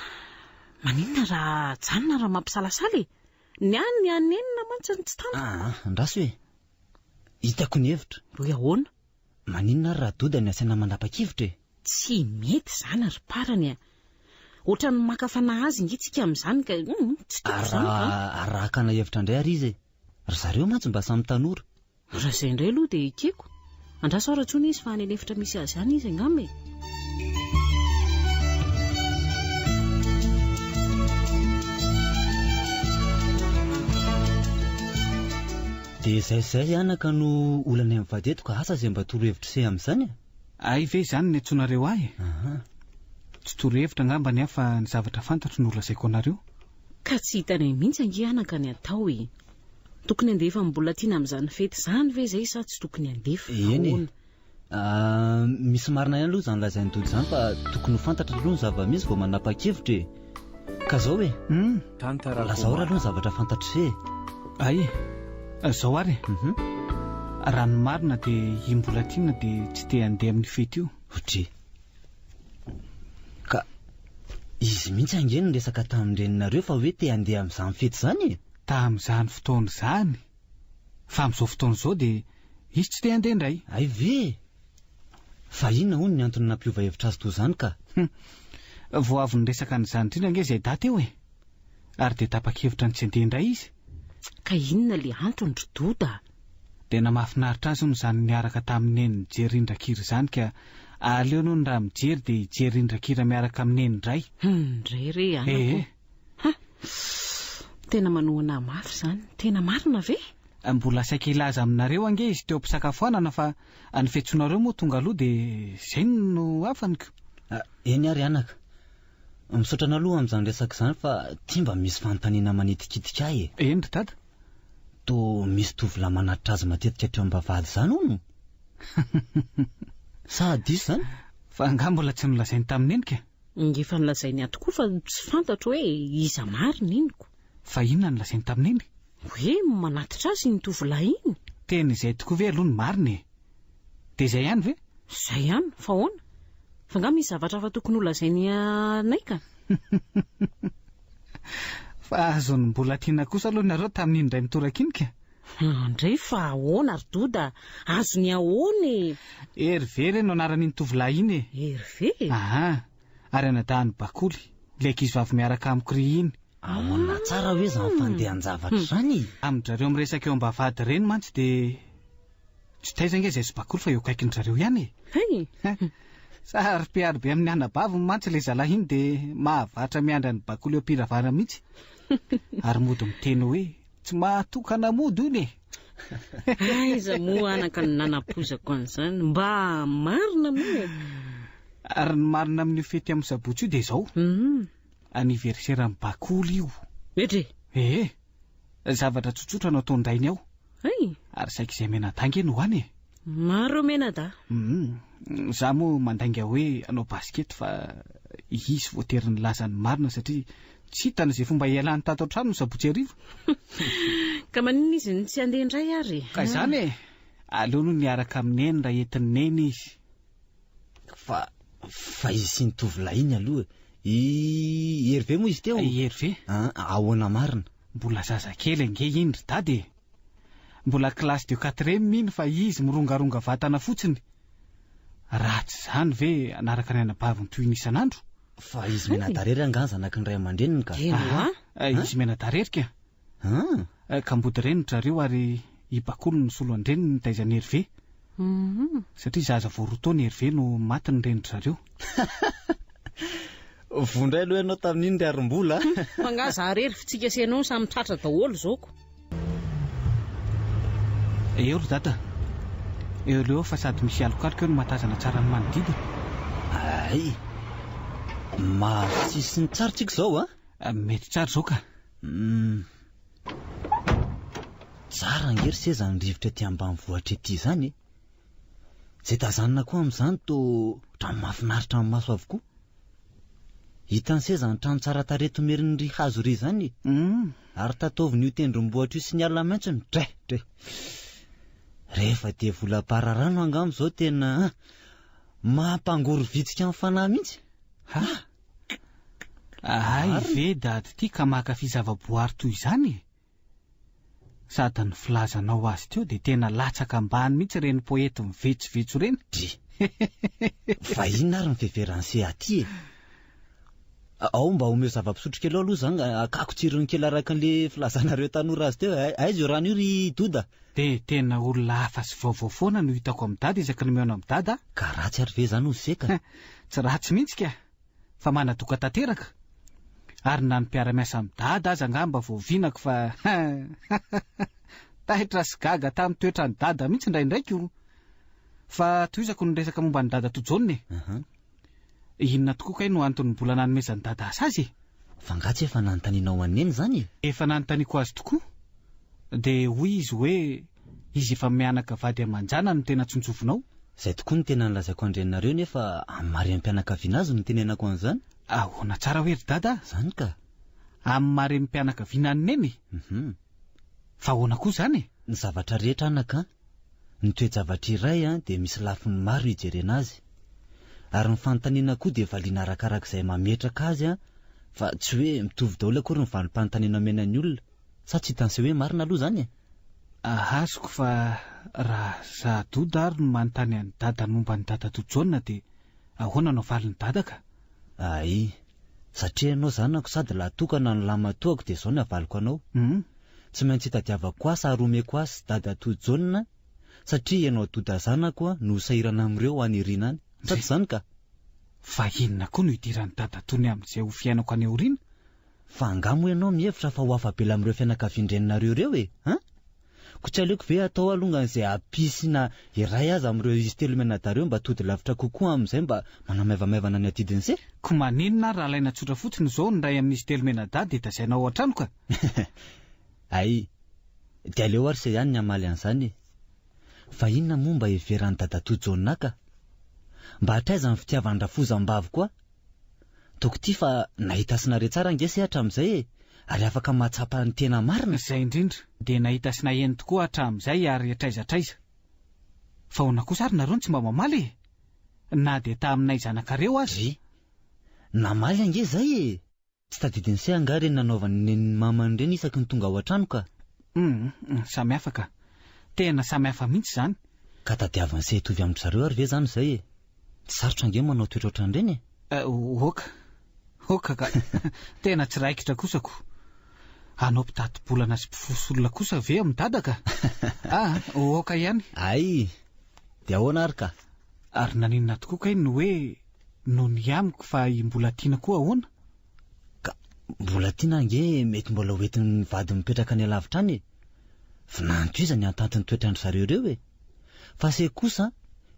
maninona raha janona raha mampisalasala ny anenina mantsy ny tsy tana andraso hoe hitako ny hevitra hoe ahoana maninona ary raha doda ny asaina manapa-kivitra e tsy mety zany ary parany ohatrany makafana azy ingitsika amin'izany ka tsy toko zany arakana hevitra indray ary izy ry zareo mantsy mba samy tanora raha izay indray aloha dia ikeko andraso ara tsony izy fa any hevitra misy azy any izy angamba dia zay anaka no olana amin'ny vadetiko asa izay mba toro-hevitra se amin'izany ay ve zany ny antsonareo ahy tsy toro-hevitra angamba ny hafa ny zavatra fantatro ny olazaiko anareo ka tsy hitany mihitsy ange anaka ny atao tokony andefa mbola tiana amin'izany fety zany ve zay sa tsy tokony andefa eny misy marina ihany aloha zany lazainy dodo zany fa tokony ho fantatra aloha ny zava-misy vao manapa-kevitra ka zao hoe lazao raha aloha ny zavatra fantatro se ay zao ary raha ny marina dia imbola tiana dia tsy te handeha amin'ny fety io otre ka izy mihitsy angeny ny resaka tamin'renonareo fa hoe te handeha amin'izany fety zany tamin'izany fotoana izany fa amin'izao fotoana izao dia izy tsy te handeha indray ay ve fa inona hono ny antony nampiova hevitra azy toy izany ka vao avy ny resaka n'izany indrindra ange izay daty eo ary dia tapa-kevitra ny tsy handeha indray izy ka inona le antony ry doda dia namafinaritra azy hono izany niaraka tamin'ny nijery indrakira izany ka aleo noho ny raha mijery dia hijery indrakira miaraka amin'ny indray indray re anako tena manohana mafy zany tena marina ve mbola saika ilaza aminareo ange izy teo am-pisakafoanana fa ny fetsonareo moa tonga aloha dia izay no afaniko eny ary anaka misaotrana aloha amin'izany resaka izany fa tia mba misy fanontaniana manitikitika ahy eny ry dada to misy tovolahy manatitra azy matetika hatreo am-bavahady izany hono sa diso zany fa angah mbola tsy nolazainy tamin'ny enika ngefa nolazainy ato koa fa tsy fantatro hoe iza marina iniko fa inona nolazainy tamin'ny eny hoe manatitra azy ny tovolahy iny tena izay tokoa ve aloha ny marina dia izay ihany ve izay ihany fa hoana fa ngah misy zavatra fa tokony olazainy anay ka fa azony mbola tiana kosa aloha nareo tamin'iny indray mitorakinika andray fa ahoana ry doda azony ahoany ery ve re no anaran'iny tovolahy iny ery ve ary anadahany bakoly ilay ankizy vavy miaraka amiko ry iny ahoana tsara hoe zany fandehan-javatra zany amin-drareo miresaka eo am-bavahady reny mantsy dia tsy taiza ange izay sy bakoly fa eo kaikiny zareo ihany sary-piaro be amin'ny anabavy mantsy ilay zalahy iny dia mahavatra miandra ny bakoly eo ampiravana mihitsy ary mody miteny hoe tsy mahatokana mody iny aiza moa anaka ny nanapozako an'izany mba marina moa ary ny marina amin'io fety amin'ny sabotsy io dia izao aniversera-ny bakoly io etre zavatra tsotsotra no ataondainy ao ary saika izay mena-dangy no hoany maro mena-da za moa mandainga hoe anao baskety fa izy voatery ny lazany marina satria tsy hitana izay fomba ialany tato an-trano no sabotsy arivo ka maninona izy ny tsy handeha indray ary ka izany aleo no niaraka amin'ny eny raha entiny neny izy fa izy sy ny tovolahy iny aloha ery ve moa izy teo ery ve ahoana marina mbola zazakely ange iny ry dady mbola klasy de 4e iny fa izy mirongaronga vatana fotsiny ratsy zany ve anaraka ny anabaviny toy ny isan'andro fa izy menadarery angany zanaky ny ray aman-dreniny ka izy menadarerika ka mbody renitrareo ary ibakoly ny solo an-dreniny nitaizany ery ve satria zaza voarotony ery ve no maty ny renitrareo vondray aloha ianao tamin'iny ry arom-bola mangaza arery fitsika senao samy tratra daholo zaoko eo ry dada eo leo fa sady misy alokaloka eo no matazana tsara ny manodidina ay Tsisy ny tsarotsika zao mety tsara zao ka. Tsara angery seza ny rivotra ty ambanivohitra ety zany. Zay tazanina koa amin'izany to trano mahafinaritra amin'ny maso avokoa. Hitan'ny seza ny trano tsara tareto merin'ny ry hazo ry zany. Ary tataoviny io tendrombohitra io sy ny alina maitso ny dre. Rehefa de vola-pararano angamo zao tena mampangory vitsika amin'ny fanahy mihitsy. Ay ve dady ty ka mankafy zava-boary toy izany? Sady ny filazanao azy teo de tena latsaka ambany mihitsy reny poety mivetsovetso reny. Fa inona ary ny feferansy aty ao mba omeo zava-pisotro kely aloha zany akako tsirony kely araka an'le filazanareo tanora azy teo. Aiza io rano io ry Doda? De tena olona hafa sy vaovao foana no hitako amin'ny dada isaky ny meona amin'ny dada. Ka ratsy ary ve zany ho seka? Tsy ratsy mihitsy ka, fa manadoka tanteraka. Ary na ny mpiara-miasa amin'ny dada aza angamba vao vinako fa tahitra sy gaga tamin'ny toetra ny dada mihitsy indraindraiky io. Fa toizako ny resaka momba ny dada tojonne. Inona tokoa kay no antony mbola nanomezany dada azy? Fangatsy efa nanontanianao aneny zany? Efa nanontaniako azy tokoa. De hoy izy hoe izy efa mianaka vady amanjana no tena tsonjovinao. Zay tokoa ny tena nilazako andrenareo nefa amin'ny marem-pianakaviana azy no tenenako an'izany. Ahoana tsara hoe ry dada? Zany ka. Amin'ny marem-pianakaviana neny? Fa ahoana koa zany? Ny zavatra rehetra anaka. Ny toe-javatra iray de misy lafiny maro hijerena azy. Ary ny fanontaniana koa de valiana arakarak'izay mametraka azy fa tsy hoe mitovy daholo akory ny valim-panontaniana menan'ny olona. Sa tsy hitan'izay hoe marina aloha zany? Azoko fa raha za Doda ary no manontany any dada momba ny dada tojonina de ahoana no valiny dada ka? Ay, satria ianao zanako sady lahatokana no lamatoako de zao ny avaliko anao. Tsy maintsy hitadiavako azy ary omeko azy dada tojonina satria ianao Doda zanako no sahirana amin'ireo any Irina any. Sady zany ka. Fa inona koa no hidiran'ny dada tony amin'izay ho fiainako any aoriana? Fa angamo ianao mihevitra fa ho afabela amin'ireo fianakavian-drenareo reo ko tsy aleoko ve atao alongany izay ampisina iray azy amin'ireo izy telo menadareo mba tody lavitra kokoa amin'izay mba manamaivamaivana ny atidiny se? Ko maninona raha ilaina tsotra fotsiny zao ny ray amin'izy telo menadà de tazainao an-trano ka? Ay, de aleo ary se ihany ny amaly an'izany. Fa inona moa mba heveran'ny dada tojonina ka? Mba hatraiza ny fitiavany rafozam-bavy koa? Toko ty fa nahita sinareo tsara angese hatramin'izay ary afaka mahatsapa ny tena marina. Izay indrindra de nahita sy naheno tokoa hatramin'izay ary atraizatraiza. Fa ahoana kosa ary nareo tsy mba mamaly na de taminay zanakareo azy? Namaly ange zay tsy tadidiny se angary nanaovany nen'ny mamany reny isaky ny tonga ao an-trano ka. Samy hafa ka. Tena samy hafa mihitsy zany. Ka tadiavany se hitovy amin'ny zareo ary ve zany zay? Tsy sarotra ange manao toetra ohatran'ireny? Oka ka. Tena tsy raikitra kosako. Anao mpitati-bolana sy mpifosolona kosa ve amin'ny dada ka? Oka ihany. Ay, de ahoana ary ka? Ary naninona tokoa kay no hoe no ny amiko fa mbola tiana koa ahoana? Ka mbola tiana ange mety mbola hoentin'ny vady mipetraka any alavitra any. Vinanto ny antantiny toetrandry zareo reo Fa se kosa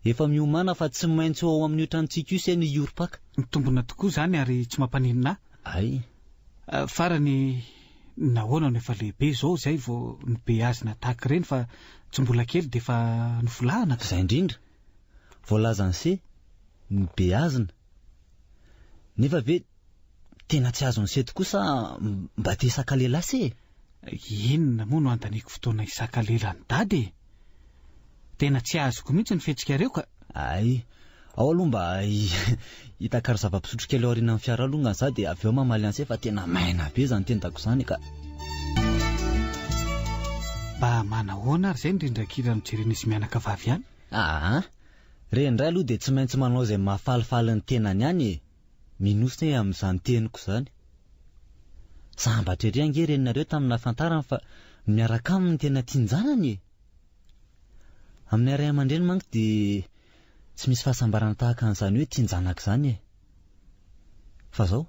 efa miomana fa tsy maintsy ao amin'ny ohatrantsika io se ny iorom-paka. Mitombona tokoa zany ary tsy mampaninona. Ay. Farany nahoana no efa lehibe zao zay vao ny be azina tahaka ireny fa tsy mbola kely de fa novolahana ka. Zay indrindra. Voalazany se ny be azina. Nefa ve tena tsy azony se tokoa sa mba te sakalela se? Inona moa no andaniako fotoana isakalela ny dady? Tena tsy azoko mihitsy ny fetsikareo ka. Ay, ao aloha mba hitakary zava-pisotro kely ao aoriana amin'ny fiara aloha za de avy eo mamaly an'izay fa tena maina be zany tendako zany ka. Mba manahoana ary zay indrindra kira mijerena izy mianaka vavy ihany? Rendray aloha de tsy maintsy manao izay mahafalifaly ny tenany ihany minosina amin'izany teniko zany. Sambatra ery ange reninareo tamin'ny hafantarany fa miaraka aminy tena tianjanany. Amin'ny ray aman-dreny manko de tsy misy fahasambarana tahaka an'izany hoe tianjanaka zany Fa zao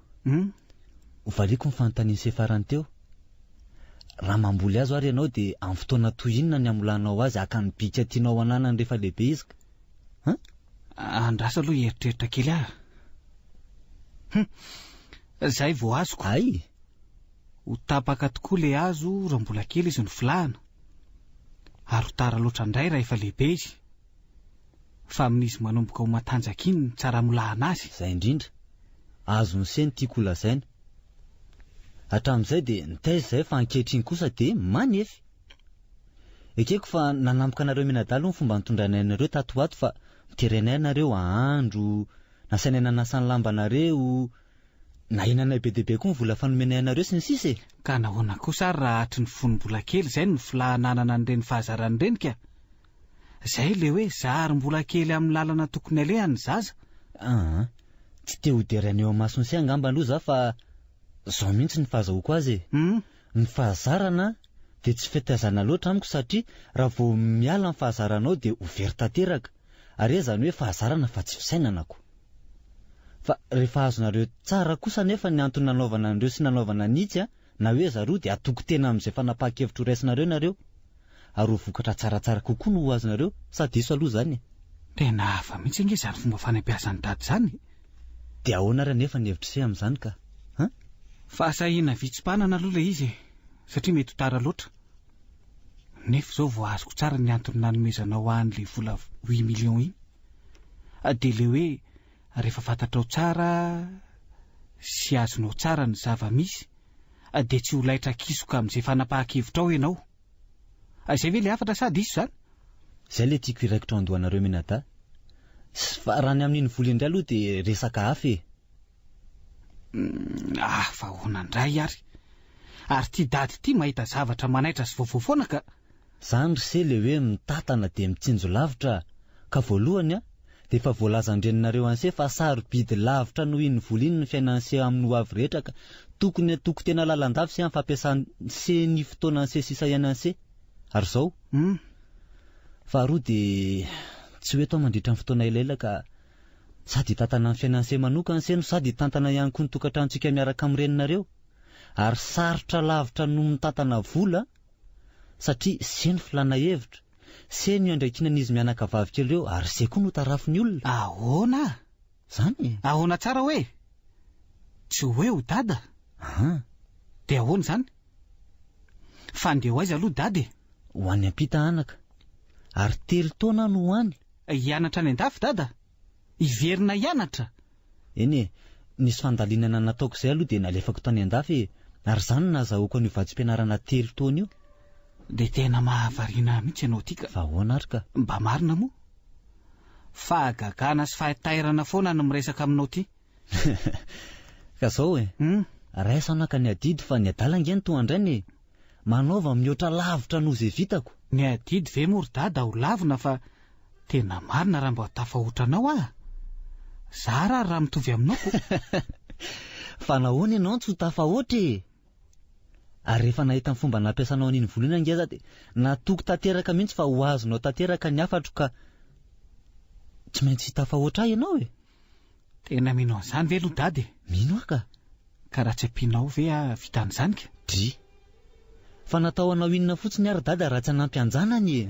hovaliako ny fanontaniany se farany teo. Raha mamboly azo ary ianao de amin'ny fotoana toy inona ny amolanao azy haka ny bika tianao ananany rehefa lehibe izy ka? Andrasa aloha eritreritra kely Zay vao azoko. Ay, Ho tapaka tokoa le azo raha mbola kely izy no filahana. Ary ho tara loatra indray rehefa lehibe izy. Fa amin'izy manomboka ho matanjaka iny tsara molahana azy. zay indrindra. Azo ny seny tiako lazaina. Hatramin'izay dia nitaiza izay fa ankehitriny kosa dia manefy. Ekeko fa nanamboka anareo menadalo ny fomba nitondranay anareo tato ato fa miterenay anareo ahandro, nasainay nanasa ny lambanareo, na inanay be dia be koa ny vola fanomenay anareo sy ny sisa e. Ka nahoana kosa ary raha hatry ny fony mbola kely izay ny filahananana an'ireny fahazarany ireny ka. Zay le hoe zary mbola kely amin'ny lalana tokony alehany zaza. Tsy te ho derany eo amasony sy angamba aloha za fa zao mihitsy ny fahazahoako azy e. Ny fahazarana dia tsy fitaizana loatra amiko satria raha vao miala ny fahazaranao dia ho very tanteraka. Ary zany hoe fahazarana fa tsy fisainanako. Fa rehefa azonareo tsara kosa nefa ny antony nanaovana an'ireo sy nanaovana nitsy na hoe zareo dia atoko tena amin'izay fanapahan-kevitra ho raisinareo nareo. Ary ho vokatra tsaratsara kokoa no ho azonareo, sady iso aloha zany. Tena hafa mihitsy ange izany fomba fanampiasany dady zany. Dia ahoana raha nefa ny hevitra se amin'izany ka? Fahasahiana vitsim-panana aloha le izy satria mety ho tara loatra. Nefa izao vao azoko tsara ny antony nanomezanao an'ilay vola 8 millions iny. Dia le hoe rehefa fantatrao tsara sy azonao tsara ny zava-misy dia tsy ho laitra kisoka amin'izay fanapahan-kevitra ao ianao. Izay ve le hafatra sady iso zany? Izay le tiako iraikitra ao andohanareo menada. Fa raha ny amin'iny vola indray aloha dia resaka hafa e. Fa honandray ary. Ary ty dady ty mahita zavatra manaitra sy vaovao foana ka. Zany ry se le hoe mitatana dia mitsinjo lavitra. Ka voalohany dia efa voalazan-dreninareo anse fa sarobidy lavitra noho iny vola iny ny fiainanse amin'ny ho avy rehetra ka tokony atoko tena lalandava se amin'ny fampiasanse ny fotoana anse sisa iananse. Ary zao faharoa dia tsy hoe tao mandritra ny fotoana elaela ka sady hitantana ny fiainanse manokana se no sady hitantana ihany koa ny tokantranontsika miaraka amin'ny reninareo. Ary sarotra lavitra no mitantana vola satria se ny filana hevitra, se ny andraikinan'izy mianaka vavikely ireo ary se koa no tarafiny olona. Ahoana? Zany? Ahoana tsara hoe? Tsy hoe ho dada? Dia ahoana zany? Fandeho aiza aloha dady? Ho any ampita anaka. Ary 3 taona no ho any. Hianatra any an-dafy dada? Hiverina hianatra? Eny nisy fandalinana nataoko izay aloha dia nalefako tany an-dafy ary zany nazahoako an'io vadim-pianarana 3 taona io. Dia tena mahavariana mihitsy ianao tika. Fa ahoana ary ka? Mba marina moa? Fahagagana sy fahatairana foana no miresaka aminao ty. Ka zao raisana ka ny adidy fa ny adalangeny to andrainy manaova mihoatra lavitra noho izay vitako. Ny adidy ve moa ry dada ho lavina fa tena marina raha mba tafahotranao Zara raha mitovy aminao ko. Fa nahoana ianao tsy ho tafahoatra e. Ary rehefa nahita ny fomba nampiasanao an'iny volana ngeza dia natoko tanteraka mihitsy fa ho azonao tanteraka ny afatro ka tsy maintsy tafahoatra ianao e. Tena mino an'izany ve aloha dady? Mino aho ka. Ka raha tsy ampianao ve vitan'izany ka? Fa natao anao inona fotsiny ary dada raha tsy hanampy anjanany e.